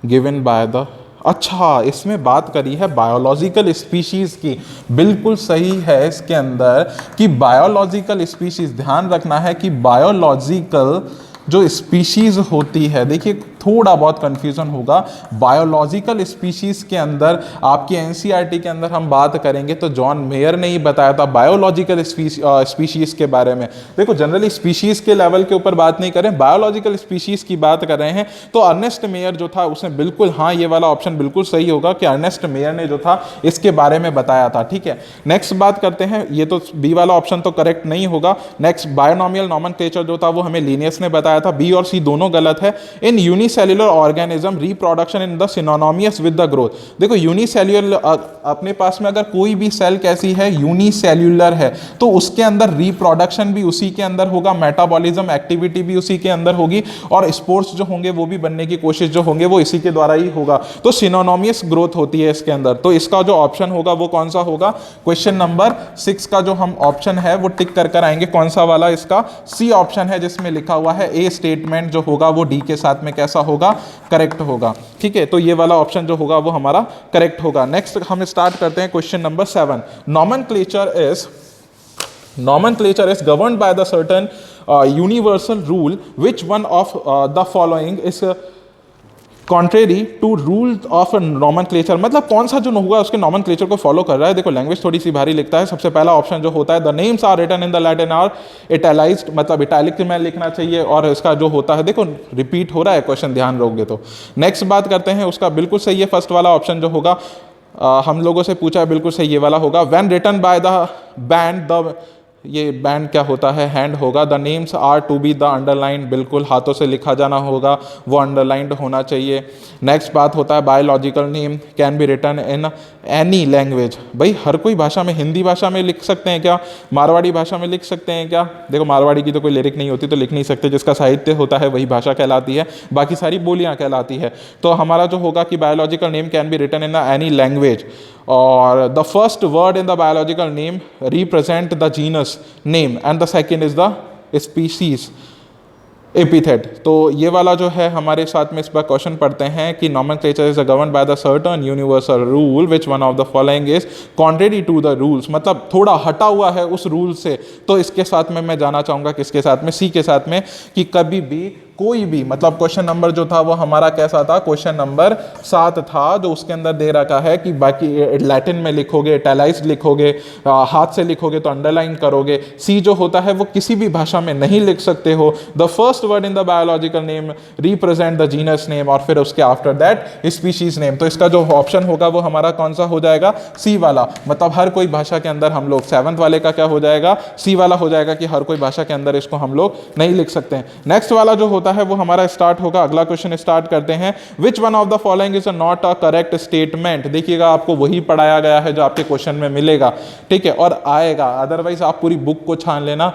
given by the, अच्छा इसमें बात करी है बायोलॉजिकल स्पीशीज की, बिल्कुल सही है इसके अंदर कि बायोलॉजिकल स्पीशीज। ध्यान रखना है कि बायोलॉजिकल जो स्पीशीज होती है, देखिए थोड़ा बहुत कंफ्यूजन होगा। बायोलॉजिकल स्पीशीज के अंदर आपकी एनसीईआरटी के अंदर हम बात करेंगे तो जॉन मेयर ने ही बताया था बायोलॉजिकल स्पीशीज के बारे में। देखो जनरली स्पीशीज के लेवल के ऊपर बात नहीं करें, बायोलॉजिकल स्पीशीज की बात कर रहे हैं। तो अर्नेस्ट मेयर जो था उसने बिल्कुल, हाँ ये वाला ऑप्शन बिल्कुल सही होगा कि अर्नेस्ट मेयर ने जो था इसके बारे में बताया था, ठीक है। नेक्स्ट बात करते हैं, ये तो बी वाला ऑप्शन तो करेक्ट नहीं होगा। नेक्स्ट बायोनॉमियल नॉमेनक्लेचर जो था वो हमें लीनियस ने बताया था, बी और सी दोनों गलत है। इन unicellular organism reproduction in the synonymous with the growth. देखो यूनिसेल्युलर अपने पास में अगर कोई भी सेल कैसी है, यूनिसेल्युलर है, तो उसके अंदर रिप्रोडक्शन भी उसी के अंदर होगा, मेटाबॉलिज्म एक्टिविटी भी उसी के अंदर होगी, और स्पोर्स जो होंगे वो भी बनने की कोशिश जो होंगे वो इसी के द्वारा ही होगा। तो सिनोनिमस ग्रोथ होती है इसके अंदर। तो इसका जो ऑप्शन होगा वो कौन सा होगा? क्वेश्चन नंबर 6 का जो हम ऑप्शन है वो टिक कर आएंगे, कौन सा वाला? इसका सी ऑप्शन है जिसमें लिखा हुआ है ए स्टेटमेंट जो होगा वो डी के साथ में कैसा होगा? करेक्ट होगा, ठीक है। तो ये वाला ऑप्शन जो होगा वो हमारा करेक्ट होगा। नेक्स्ट हम स्टार्ट करते हैं question number 7। nomenclature is governed by the certain universal rule. Which one of the following is contrary to rule of nomenclature? मतलब कौन सा जो होगा उसके नॉमेनक्लेचर को फॉलो कर रहा है। देखो लैंग्वेज थोड़ी सी भारी लिखता है। सबसे पहला ऑप्शन जो होता है the names are written in the Latin are italicised, मतलब इटैलिक में लिखना चाहिए, और इसका जो होता है देखो रिपीट हो रहा है क्वेश्चन, ध्यान रखोगे तो। नेक्स्ट बात करते हैं, उसका बिल्कुल सही है फर्स्ट वाला ऑप्शन जो होगा, हम लोगों से पूछा है, बिल्कुल सही ये वाला होगा। When written by the band, the ये बैंड क्या होता है? हैंड होगा। The names are to be the underline, बिल्कुल हाथों से लिखा जाना होगा, वो अंडरलाइंड होना चाहिए। नेक्स्ट बात होता है biological name can be written in any language. भाई हर कोई भाषा में, हिंदी भाषा में लिख सकते हैं क्या? मारवाड़ी भाषा में लिख सकते हैं क्या? देखो मारवाड़ी की तो कोई लिरिक नहीं होती तो लिख नहीं सकते, जिसका साहित्य होता है वही भाषा कहलाती है, बाकी सारी बोलियाँ कहलाती है। तो हमारा जो होगा कि biological name can be written in any language, और the first word in the biological name represent the genus name and the second is the species epithet. तो ये वाला जो है हमारे साथ में इस बार क्वेश्चन पढ़ते हैं कि nomenclature is governed by the certain universal rule which one of the following is contrary to the rules, मतलब थोड़ा हटा हुआ है उस रूल से। तो इसके साथ में मैं जाना चाहूँगा किसके साथ में? सी के साथ में, कि कभी भी कोई भी, मतलब क्वेश्चन नंबर जो था वो हमारा कैसा था, क्वेश्चन नंबर 7 था, जो उसके अंदर दे रखा है कि बाकी लैटिन में लिखोगे, इटैलाइज्ड लिखोगे, हाथ से लिखोगे तो अंडरलाइन करोगे। सी जो होता है वो किसी भी भाषा में नहीं लिख सकते हो। The first word in the biological name represent the genus name, और फिर उसके आफ्टर दैट स्पीशीज नेम। तो इसका जो ऑप्शन होगा वो हमारा कौन सा हो जाएगा, सी वाला। मतलब हर कोई भाषा के अंदर हम लोग 7th वाले का क्या हो जाएगा, सी वाला हो जाएगा, कि हर कोई भाषा के अंदर इसको हम लोग नहीं लिख सकते हैं। नेक्स्ट वाला जो होता है वो हमारा स्टार्ट होगा, अगला क्वेश्चन स्टार्ट करते हैं। विच one of the following is not a correct statement. देखिएगा आपको वही पढ़ाया गया है जो आपके क्वेश्चन में मिलेगा, ठीक है, और आएगा। अदरवाइज आप पूरी बुक को छान लेना,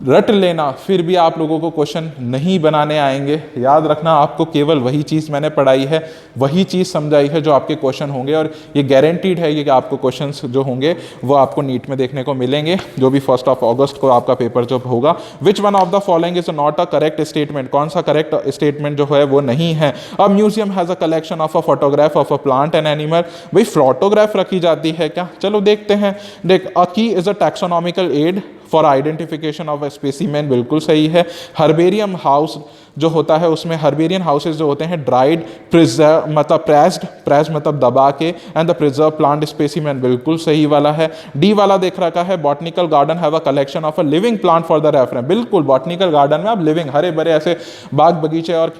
रट लेना, फिर भी आप लोगों को क्वेश्चन नहीं बनाने आएंगे। याद रखना, आपको केवल वही चीज़ मैंने पढ़ाई है, वही चीज़ समझाई है जो आपके क्वेश्चन होंगे, और ये गारंटीड है कि आपको क्वेश्चंस जो होंगे वो आपको नीट में देखने को मिलेंगे, जो भी 1 अगस्त को आपका पेपर जब होगा। विच one of the following is not a correct statement. कौन सा करेक्ट स्टेटमेंट जो है वो नहीं है। A museum has a collection of a photograph of a plant and animal. भाई फोटोग्राफ रखी जाती है क्या, चलो देखते हैं। देख, a key is a taxonomical aid for identification of specimen, बिल्कुल सही है। हर्बेरियम हाउस जो होता है उसमें हर्बेरियन हाउसेज जो होते हैं ड्राइड, प्रिजर्व मतलब प्रेस्ड मतलब दबा के, and the preserve plant specimen, बिल्कुल सही वाला है। डी वाला देख रखा है, botanical garden have a collection of a living plant for the reference. बिल्कुल, बॉटनिकल गार्डन में आप लिविंग हरे भरे ऐसे बाग बगीचे और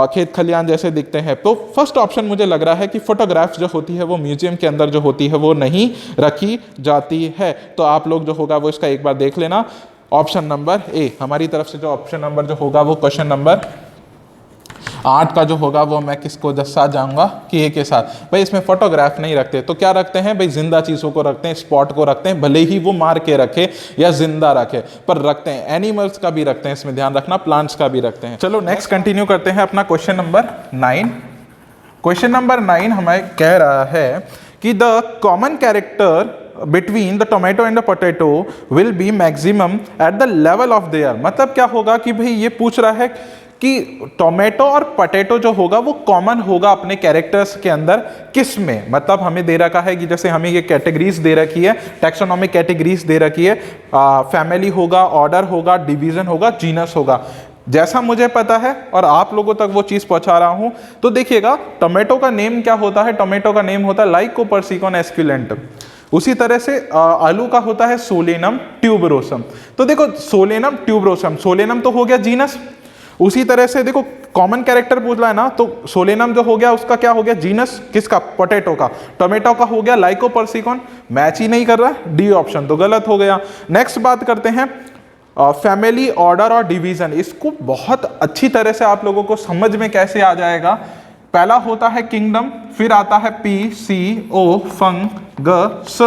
खेत खलियान जैसे दिखते हैं। तो फर्स्ट ऑप्शन मुझे लग रहा है कि फोटोग्राफ्स जो होती है वो म्यूजियम के अंदर जो होती है वो नहीं रखी जाती है। तो आप लोग जो होगा वो इसका एक बार देख लेना। ऑप्शन नंबर ए हमारी तरफ से जो ऑप्शन नंबर जो होगा वो क्वेश्चन नंबर 8 का जो होगा वो मैं किसको साथ जाऊंगा कि ए के साथ। भाई इसमें फोटोग्राफ नहीं रखते तो क्या रखते हैं, भाई जिंदा चीज़ों को रखते हैं, स्पॉट को रखते हैं, भले ही वो मार के रखे या जिंदा रखे, पर रखते हैं। एनिमल्स का भी रखते हैं, इसमें ध्यान रखना, प्लांट्स का भी रखते हैं। चलो नेक्स्ट कंटिन्यू करते हैं अपना क्वेश्चन नंबर 9। क्वेश्चन नंबर 9 हमें कह रहा है कि the common character between the tomato and the potato will be maximum at the level of their। मतलब क्या होगा कि भाई ये पूछ रहा है कि टोमेटो और पटेटो जो होगा वो कॉमन होगा अपने कैरेक्टर्स के अंदर किस में। मतलब हमें दे रखा है कि जैसे हमें ये कैटेगरीज दे रखी है, टैक्सोनॉमिक कैटेगरीज दे रखी है, फैमिली होगा, ऑर्डर होगा, डिवीजन होगा, जीनस होगा। जैसा मुझे पता है और आप लोगों तक वो चीज पहुंचा रहा हूं, तो देखिएगा टोमेटो का नेम क्या होता है, टोमेटो का नेम होता है लाइकोपर्सिकॉन एस्क्युलेंट। उसी तरह से आलू का होता है सोलेनम ट्यूबरोसम। तो देखो सोलेनम ट्यूबरोसम, सोलेनम तो हो गया जीनस। उसी तरह से देखो कॉमन कैरेक्टर पूछ रहा है ना, तो सोलेनम जो हो गया उसका क्या हो गया, जीनस किसका, पोटैटो का। टोमेटो का हो गया लाइकोपर्सिकॉन, मैच ही नहीं कर रहा, डी ऑप्शन तो गलत हो गया। नेक्स्ट बात करते हैं फैमिली, ऑर्डर और डिवीजन। इसको बहुत अच्छी तरह से आप लोगों को समझ में कैसे आ जाएगा। पहला होता है किंगडम, फिर आता है PCO फंगस,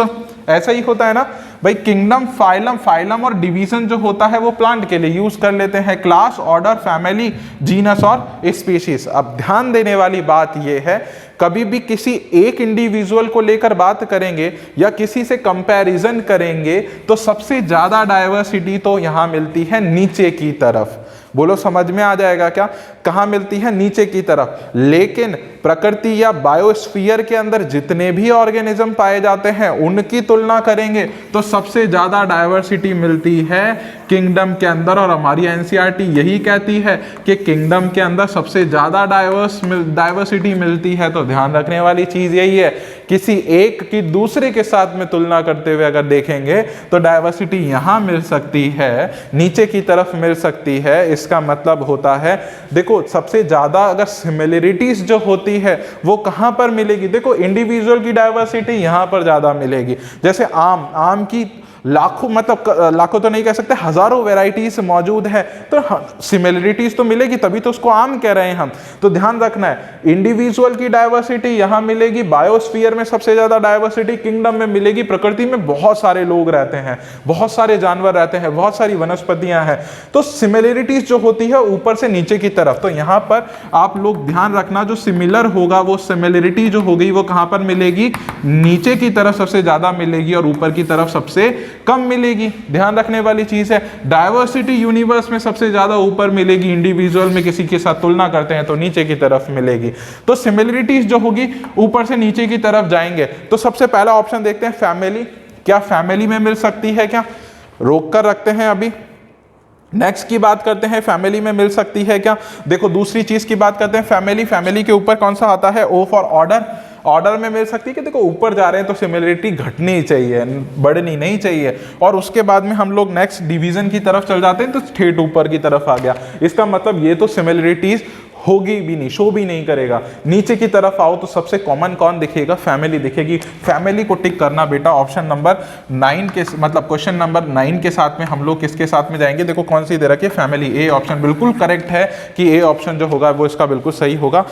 ऐसा ही होता है ना भाई। किंगडम, फाइलम, फाइलम और डिवीजन जो होता है वो प्लांट के लिए यूज कर लेते हैं। क्लास, ऑर्डर, फैमिली, जीनस और स्पीशीज। अब ध्यान देने वाली बात यह है, कभी भी किसी एक इंडिविजुअल को लेकर बात करेंगे या किसी से कंपैरिजन करेंगे तो सबसे ज्यादा डाइवर्सिटी तो यहां मिलती है नीचे की तरफ। बोलो समझ में आ जाएगा क्या, कहां मिलती है, नीचे की तरफ। लेकिन प्रकृति या बायोस्फीयर के अंदर जितने भी ऑर्गेनिज्म पाए जाते हैं उनकी तुलना करेंगे तो सबसे ज्यादा डाइवर्सिटी मिलती है किंगडम के अंदर। और हमारी एनसीईआरटी यही कहती है कि किंगडम के अंदर सबसे ज्यादा डाइवर्सिटी मिलती है। तो ध्यान रखने वाली चीज यही है, किसी एक की दूसरे के साथ में तुलना करते हुए अगर देखेंगे तो डाइवर्सिटी यहां मिल सकती है, नीचे की तरफ मिल सकती है। इसका मतलब होता है, देखो सबसे ज्यादा अगर सिमिलरिटीज जो होती है वो कहां पर मिलेगी, देखो इंडिविजुअल की डाइवर्सिटी यहां पर ज्यादा मिलेगी। जैसे आम की लाखों, मतलब लाखों तो नहीं कह सकते, हजारों वैरायटीज मौजूद है, तो सिमिलरिटीज तो मिलेगी, तभी तो उसको आम कह रहे हैं हम। तो ध्यान रखना है, इंडिविजुअल की डाइवर्सिटी यहां मिलेगी, बायोस्फीयर में सबसे ज्यादा डाइवर्सिटी किंगडम में मिलेगी। प्रकृति में बहुत सारे लोग रहते हैं, बहुत सारे जानवर रहते हैं, बहुत सारी वनस्पतियां हैं, तो सिमिलरिटीज जो होती है ऊपर से नीचे की तरफ। तो यहां पर आप लोग ध्यान रखना, जो सिमिलर होगा वो सिमिलरिटी जो होगी वो कहां पर मिलेगी, नीचे की तरफ सबसे ज्यादा मिलेगी और ऊपर की तरफ सबसे कम मिलेगी। ध्यान रखने वाली चीज है, डाइवर्सिटी यूनिवर्स में सबसे ज्यादा ऊपर मिलेगी, इंडिविजुअल में किसी के साथ तुलना करते हैं तो नीचे की तरफ मिलेगी। तो सिमिलरिटीज जो होगी ऊपर से नीचे की तरफ जाएंगे। तो सबसे पहला ऑप्शन देखते हैं फैमिली। क्या फैमिली में मिल सकती है क्या, रोक कर रखते हैं अभी। नेक्स्ट की बात करते हैं, फैमिली में मिल सकती है क्या? देखो दूसरी चीज की बात करते हैं, फैमिली। फैमिली के ऊपर कौन सा आता है? O for order. ऑर्डर में मिल सकती है कि देखो ऊपर जा रहे हैं तो सिमिलरिटी घटनी चाहिए, बढ़नी नहीं चाहिए। और उसके बाद में हम लोग नेक्स्ट डिवीजन की तरफ चल जाते हैं तो ठेठ ऊपर की तरफ आ गया। इसका मतलब ये तो सिमिलरिटीज होगी भी नहीं, शो भी नहीं करेगा। नीचे की तरफ आओ तो सबसे कॉमन कौन दिखेगा? फैमिली दिखेगी। फैमिली को टिक करना बेटा। ऑप्शन नंबर 9 के मतलब क्वेश्चन नंबर 9 के साथ में हम लोग किसके साथ में जाएंगे? देखो कौन सी दे रखी है? फैमिली। ए ऑप्शन बिल्कुल करेक्ट है कि ए ऑप्शन जो होगा वो इसका बिल्कुल सही होगा।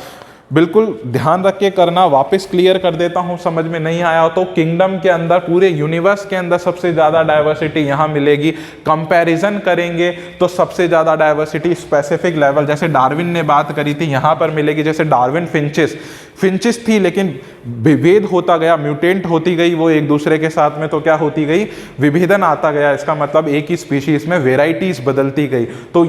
बिल्कुल ध्यान रख के करना। वापस क्लियर कर देता हूं, समझ में नहीं आया तो किंगडम के अंदर, पूरे यूनिवर्स के अंदर सबसे ज़्यादा डाइवर्सिटी यहाँ मिलेगी। कंपैरिजन करेंगे तो सबसे ज़्यादा डाइवर्सिटी स्पेसिफिक लेवल, जैसे डार्विन ने बात करी थी, यहाँ पर मिलेगी। जैसे डार्विन फिंचेस थी लेकिन विभेद होता गया, म्यूटेंट होती गई वो एक दूसरे के साथ में, तो क्या होती गई? विभेदन आता गया। इसका मतलब एक ही स्पीशीज में वेराइटीज बदलती गई। तो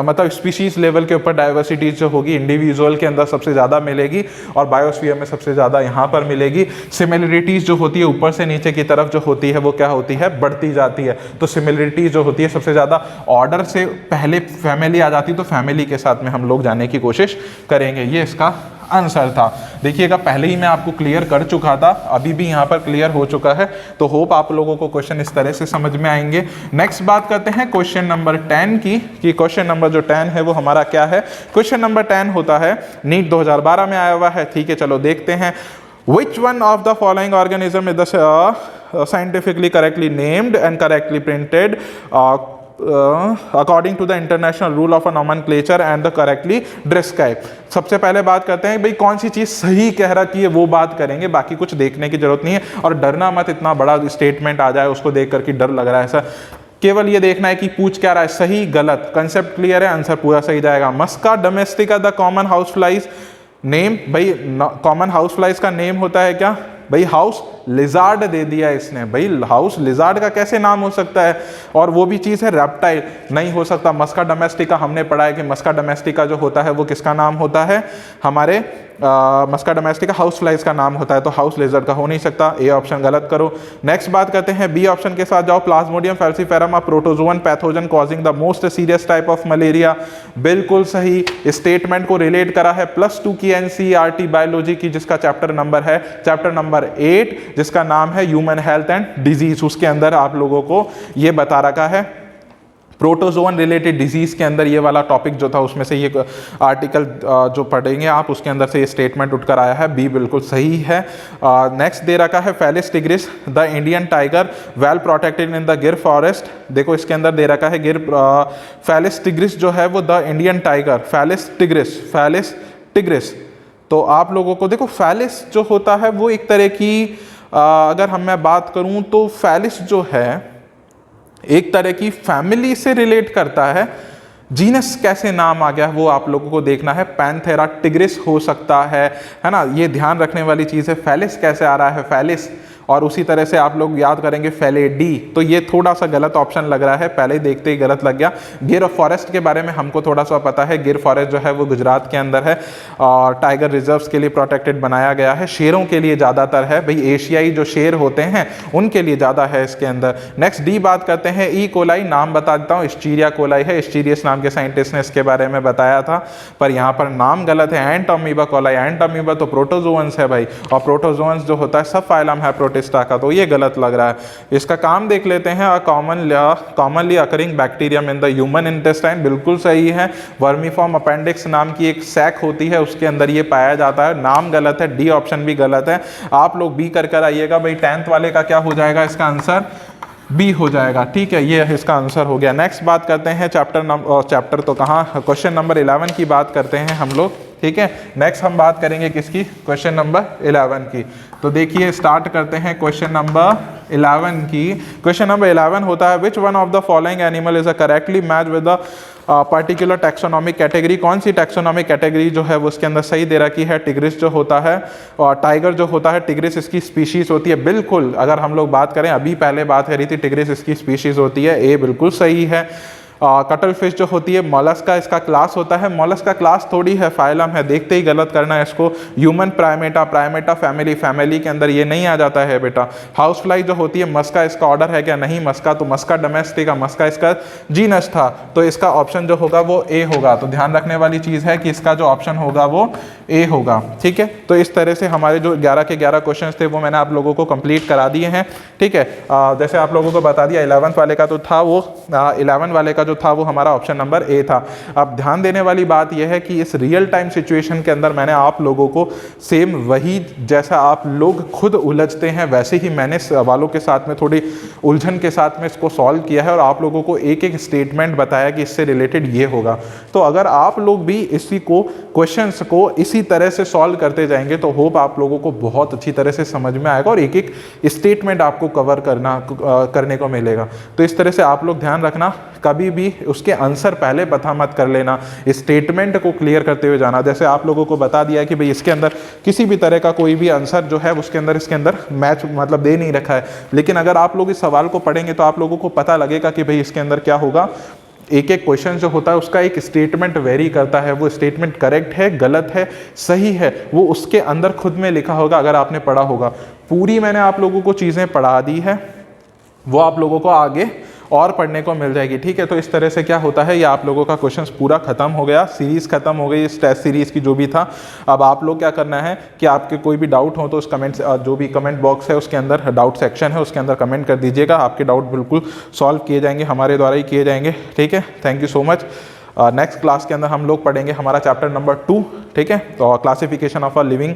मतलब स्पीशीज लेवल के ऊपर डाइवर्सिटीज जो होगी इंडिविजुअल के अंदर सबसे ज़्यादा मिलेगी और बायोस्फीयर में सबसे ज़्यादा यहाँ पर मिलेगी। सिमिलरिटीज जो होती है ऊपर से नीचे की तरफ जो होती है वो क्या होती है? बढ़ती जाती है। तो सिमिलरिटीज जो होती है सबसे ज़्यादा ऑर्डर से पहले फैमिली आ जाती है, तो फैमिली के साथ में हम लोग जाने की कोशिश करेंगे। ये इसका आंसर था। देखिएगा पहले ही मैं आपको क्लियर कर चुका था, अभी भी यहाँ पर क्लियर हो चुका है। तो होप आप लोगों को क्वेश्चन इस तरह से समझ में आएंगे। नेक्स्ट बात करते हैं क्वेश्चन नंबर 10 की, कि क्वेश्चन नंबर जो 10 है वो हमारा क्या है? क्वेश्चन नंबर 10 होता है, नीट 2012 में आया हुआ है। ठीक है, चलो देखते हैं। Which one of the following organism is the scientifically correctly named and correctly printed according to the international rule of a nomenclature and the correctly describe. सबसे पहले बात करते हैं भाई कौन सी चीज सही कह रखी है, वो बात करेंगे, बाकी कुछ देखने की जरूरत नहीं है। और डरना मत, इतना बड़ा स्टेटमेंट आ जाए उसको देख करके डर लग रहा है ऐसा, केवल ये देखना है कि पूछ क्या रहा है, सही गलत, कंसेप्ट क्लियर है, आंसर पूरा सही जाएगा। Musca domestica the common house fly's name, भाई कॉमन हाउस फ्लाइज का नेम होता है क्या? भाई हाउस लिजार्ड दे दिया इसने। भाई हाउस लिजार्ड का कैसे नाम हो सकता है? और वो भी चीज़ है रेप्टाइल, नहीं हो सकता। मस्का डोमेस्टिका हमने पढ़ा है कि मस्का डोमेस्टिका जो होता है वो किसका नाम होता है? हमारे मस्का डोमेस्टिका हाउस फ्लाइज का नाम होता है, तो हाउस लिजर्ड का हो नहीं सकता। ए ऑप्शन गलत करो। नेक्स्ट बात करते हैं बी ऑप्शन के साथ जाओ। Plasmodium falciparum a protozoan pathogen causing the most serious type of malaria, बिल्कुल सही। स्टेटमेंट को रिलेट करा है +2 की एनसीईआरटी बायोलॉजी की, जिसका चैप्टर नंबर है चैप्टर नंबर 8, जिसका नाम है ह्यूमन हेल्थ एंड डिजीज। उसके अंदर आप लोगों को ये बता रखा है प्रोटोजोन रिलेटेड डिजीज के अंदर ये वाला टॉपिक जो था उसमें से ये आर्टिकल जो पढ़ेंगे आप उसके अंदर से ये स्टेटमेंट उठकर आया है। बी बिल्कुल सही है। नेक्स्ट दे रखा है Felis tigris the Indian tiger well protected in the Gir forest. देखो इसके अंदर दे रखा है फेलिस टिग्रिस जो है वो the Indian tiger, Felis tigris. तो आप लोगों को देखो फेलिस जो होता है वो एक तरह की अगर मैं बात करूं तो फेलिस जो है एक तरह की फैमिली से रिलेट करता है। जीनस कैसे नाम आ गया वो आप लोगों को देखना है। पैंथेरा टिग्रिस हो सकता है ना, ये ध्यान रखने वाली चीज़ है। फेलिस कैसे आ रहा है? फेलिस। और उसी तरह से आप लोग याद करेंगे फेलेडी, तो ये थोड़ा सा गलत ऑप्शन लग रहा है, पहले ही देखते ही गलत लग गया। गिर फॉरेस्ट के बारे में हमको थोड़ा सा पता है। गिर फॉरेस्ट जो है वो गुजरात के अंदर है और टाइगर रिजर्व्स के लिए प्रोटेक्टेड बनाया गया है। शेरों के लिए ज़्यादातर है, भाई एशियाई जो शेर होते हैं उनके लिए ज़्यादा है इसके अंदर। नेक्स्ट डी बात करते हैं ई कोलाई, नाम बता देता हूँ, एस्टीरिया कोलाई है। एस्टीरियस नाम के साइंटिस्ट ने इसके बारे में बताया था, पर यहाँ पर नाम गलत है। एंट अमीबा कोलाई, एंट अमीबा तो प्रोटोजोअन्स है भाई, और प्रोटोजोअन्स जो होता है सब फाइलम है प्रोटिस्टा का, तो ये गलत लग रहा है। इसका काम देख लेते हैं। Commonly occurring bacterium in the human intestine, बिल्कुल सही है। वर्मीफॉर्म अपेंडिक्स नाम की एक सैक होती है, उसके अंदर ये पाया जाता है। नाम गलत है, डी ऑप्शन भी गलत है। आप लोग बी कर आइएगा भाई। 10th वाले का क्या हो जाएगा? इसका आंसर बी हो जाएगा। ठीक है, ये इसका आंसर हो गया। नेक्स्ट बात करते हैं चैप्टर तो कहाँ, क्वेश्चन नंबर 11 की बात करते हैं हम लोग। ठीक है, नेक्स्ट हम बात करेंगे किसकी? क्वेश्चन नंबर 11 की। तो देखिए स्टार्ट करते हैं क्वेश्चन नंबर 11 की। क्वेश्चन नंबर 11 होता है विच one of the following animal is a correctly match with the particular taxonomic category. कौन सी टैक्सोनॉमिक कैटेगरी जो है वो उसके अंदर सही दे रखी है? टिग्रिस जो होता है, और टाइगर जो होता है, टिग्रिस इसकी स्पीशीज होती है। बिल्कुल, अगर हम लोग बात करें, अभी पहले बात करी थी, टिग्रिस इसकी स्पीशीज होती है। ए बिल्कुल सही है। कटल फिश जो होती है मॉलस्क का इसका क्लास होता है, मॉलस्क का क्लास थोड़ी है, फाइलम है, देखते ही गलत करना है इसको। Human Primata, Primata family, family के अंदर ये नहीं आ जाता है बेटा। हाउस फ्लाई जो होती है मस्का, इसका ऑर्डर है क्या? नहीं मस्का, तो मस्का डोमेस्टिका, मस्का इसका जीनस था, तो इसका ऑप्शन जो होगा वो ए होगा। तो ध्यान रखने वाली चीज़ है कि इसका जो ऑप्शन होगा वो ए होगा, ठीक है। तो इस तरह से हमारे जो 11 के 11 क्वेश्चन थे वो मैंने आप लोगों को कंप्लीट करा दिए हैं, ठीक है। जैसे आप लोगों को बता दिया 11th वाले का तो था वो 11 वाले का जो था वो हमारा ऑप्शन नंबर ए था। अब ध्यान देने वाली बात यह है कि इस रियल टाइम सिचुएशन के अंदर मैंने आप लोगों को सेम वही जैसा आप लोग खुद उलझते हैं वैसे ही मैंने सवालों के साथ में थोड़ी उलझन के साथ में इसको सॉल्व किया है और आप लोगों को एक एक स्टेटमेंट बताया कि इससे रिलेटेड ये होगा। तो अगर आप लोग भी इसी को क्वेश्चंस को इसी तरह से सॉल्व करते जाएंगे तो होप आप लोगों को बहुत अच्छी तरह से समझ में आएगा और एक एक स्टेटमेंट आपको कवर करने को मिलेगा। तो इस तरह से आप लोग ध्यान रखना, कभी भी उसके आंसर पहले पता मत कर लेना, स्टेटमेंट को क्लियर करते हुए जाना। जैसे आप लोगों को बता दिया कि भाई इसके अंदर किसी भी तरह का कोई भी आंसर जो है उसके अंदर इसके अंदर मैच मतलब दे नहीं रखा है, लेकिन अगर आप लोग इस सवाल को पढ़ेंगे तो आप लोगों को पता लगेगा कि भाई इसके अंदर क्या होगा। एक एक क्वेश्चन जो होता है उसका एक स्टेटमेंट वेरी करता है, वो स्टेटमेंट करेक्ट है, गलत है, सही है, वो उसके अंदर खुद में लिखा होगा अगर आपने पढ़ा होगा। पूरी मैंने आप लोगों को चीज़ें पढ़ा दी है, वो आप लोगों को आगे और पढ़ने को मिल जाएगी, ठीक है। तो इस तरह से क्या होता है, ये आप लोगों का क्वेश्चंस पूरा खत्म हो गया, सीरीज़ खत्म हो गई इस टेस्ट सीरीज़ की जो भी था। अब आप लोग क्या करना है कि आपके कोई भी डाउट हो तो उस कमेंट जो भी कमेंट बॉक्स है उसके अंदर डाउट सेक्शन है उसके अंदर कमेंट कर दीजिएगा, आपके डाउट बिल्कुल सॉल्व किए जाएंगे, हमारे द्वारा ही किए जाएंगे, ठीक है। Thank you so much. Next class के अंदर हम लोग पढ़ेंगे हमारा चैप्टर नंबर 2, ठीक है, तो classification of a living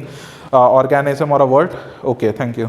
organism और a world. Okay, thank you.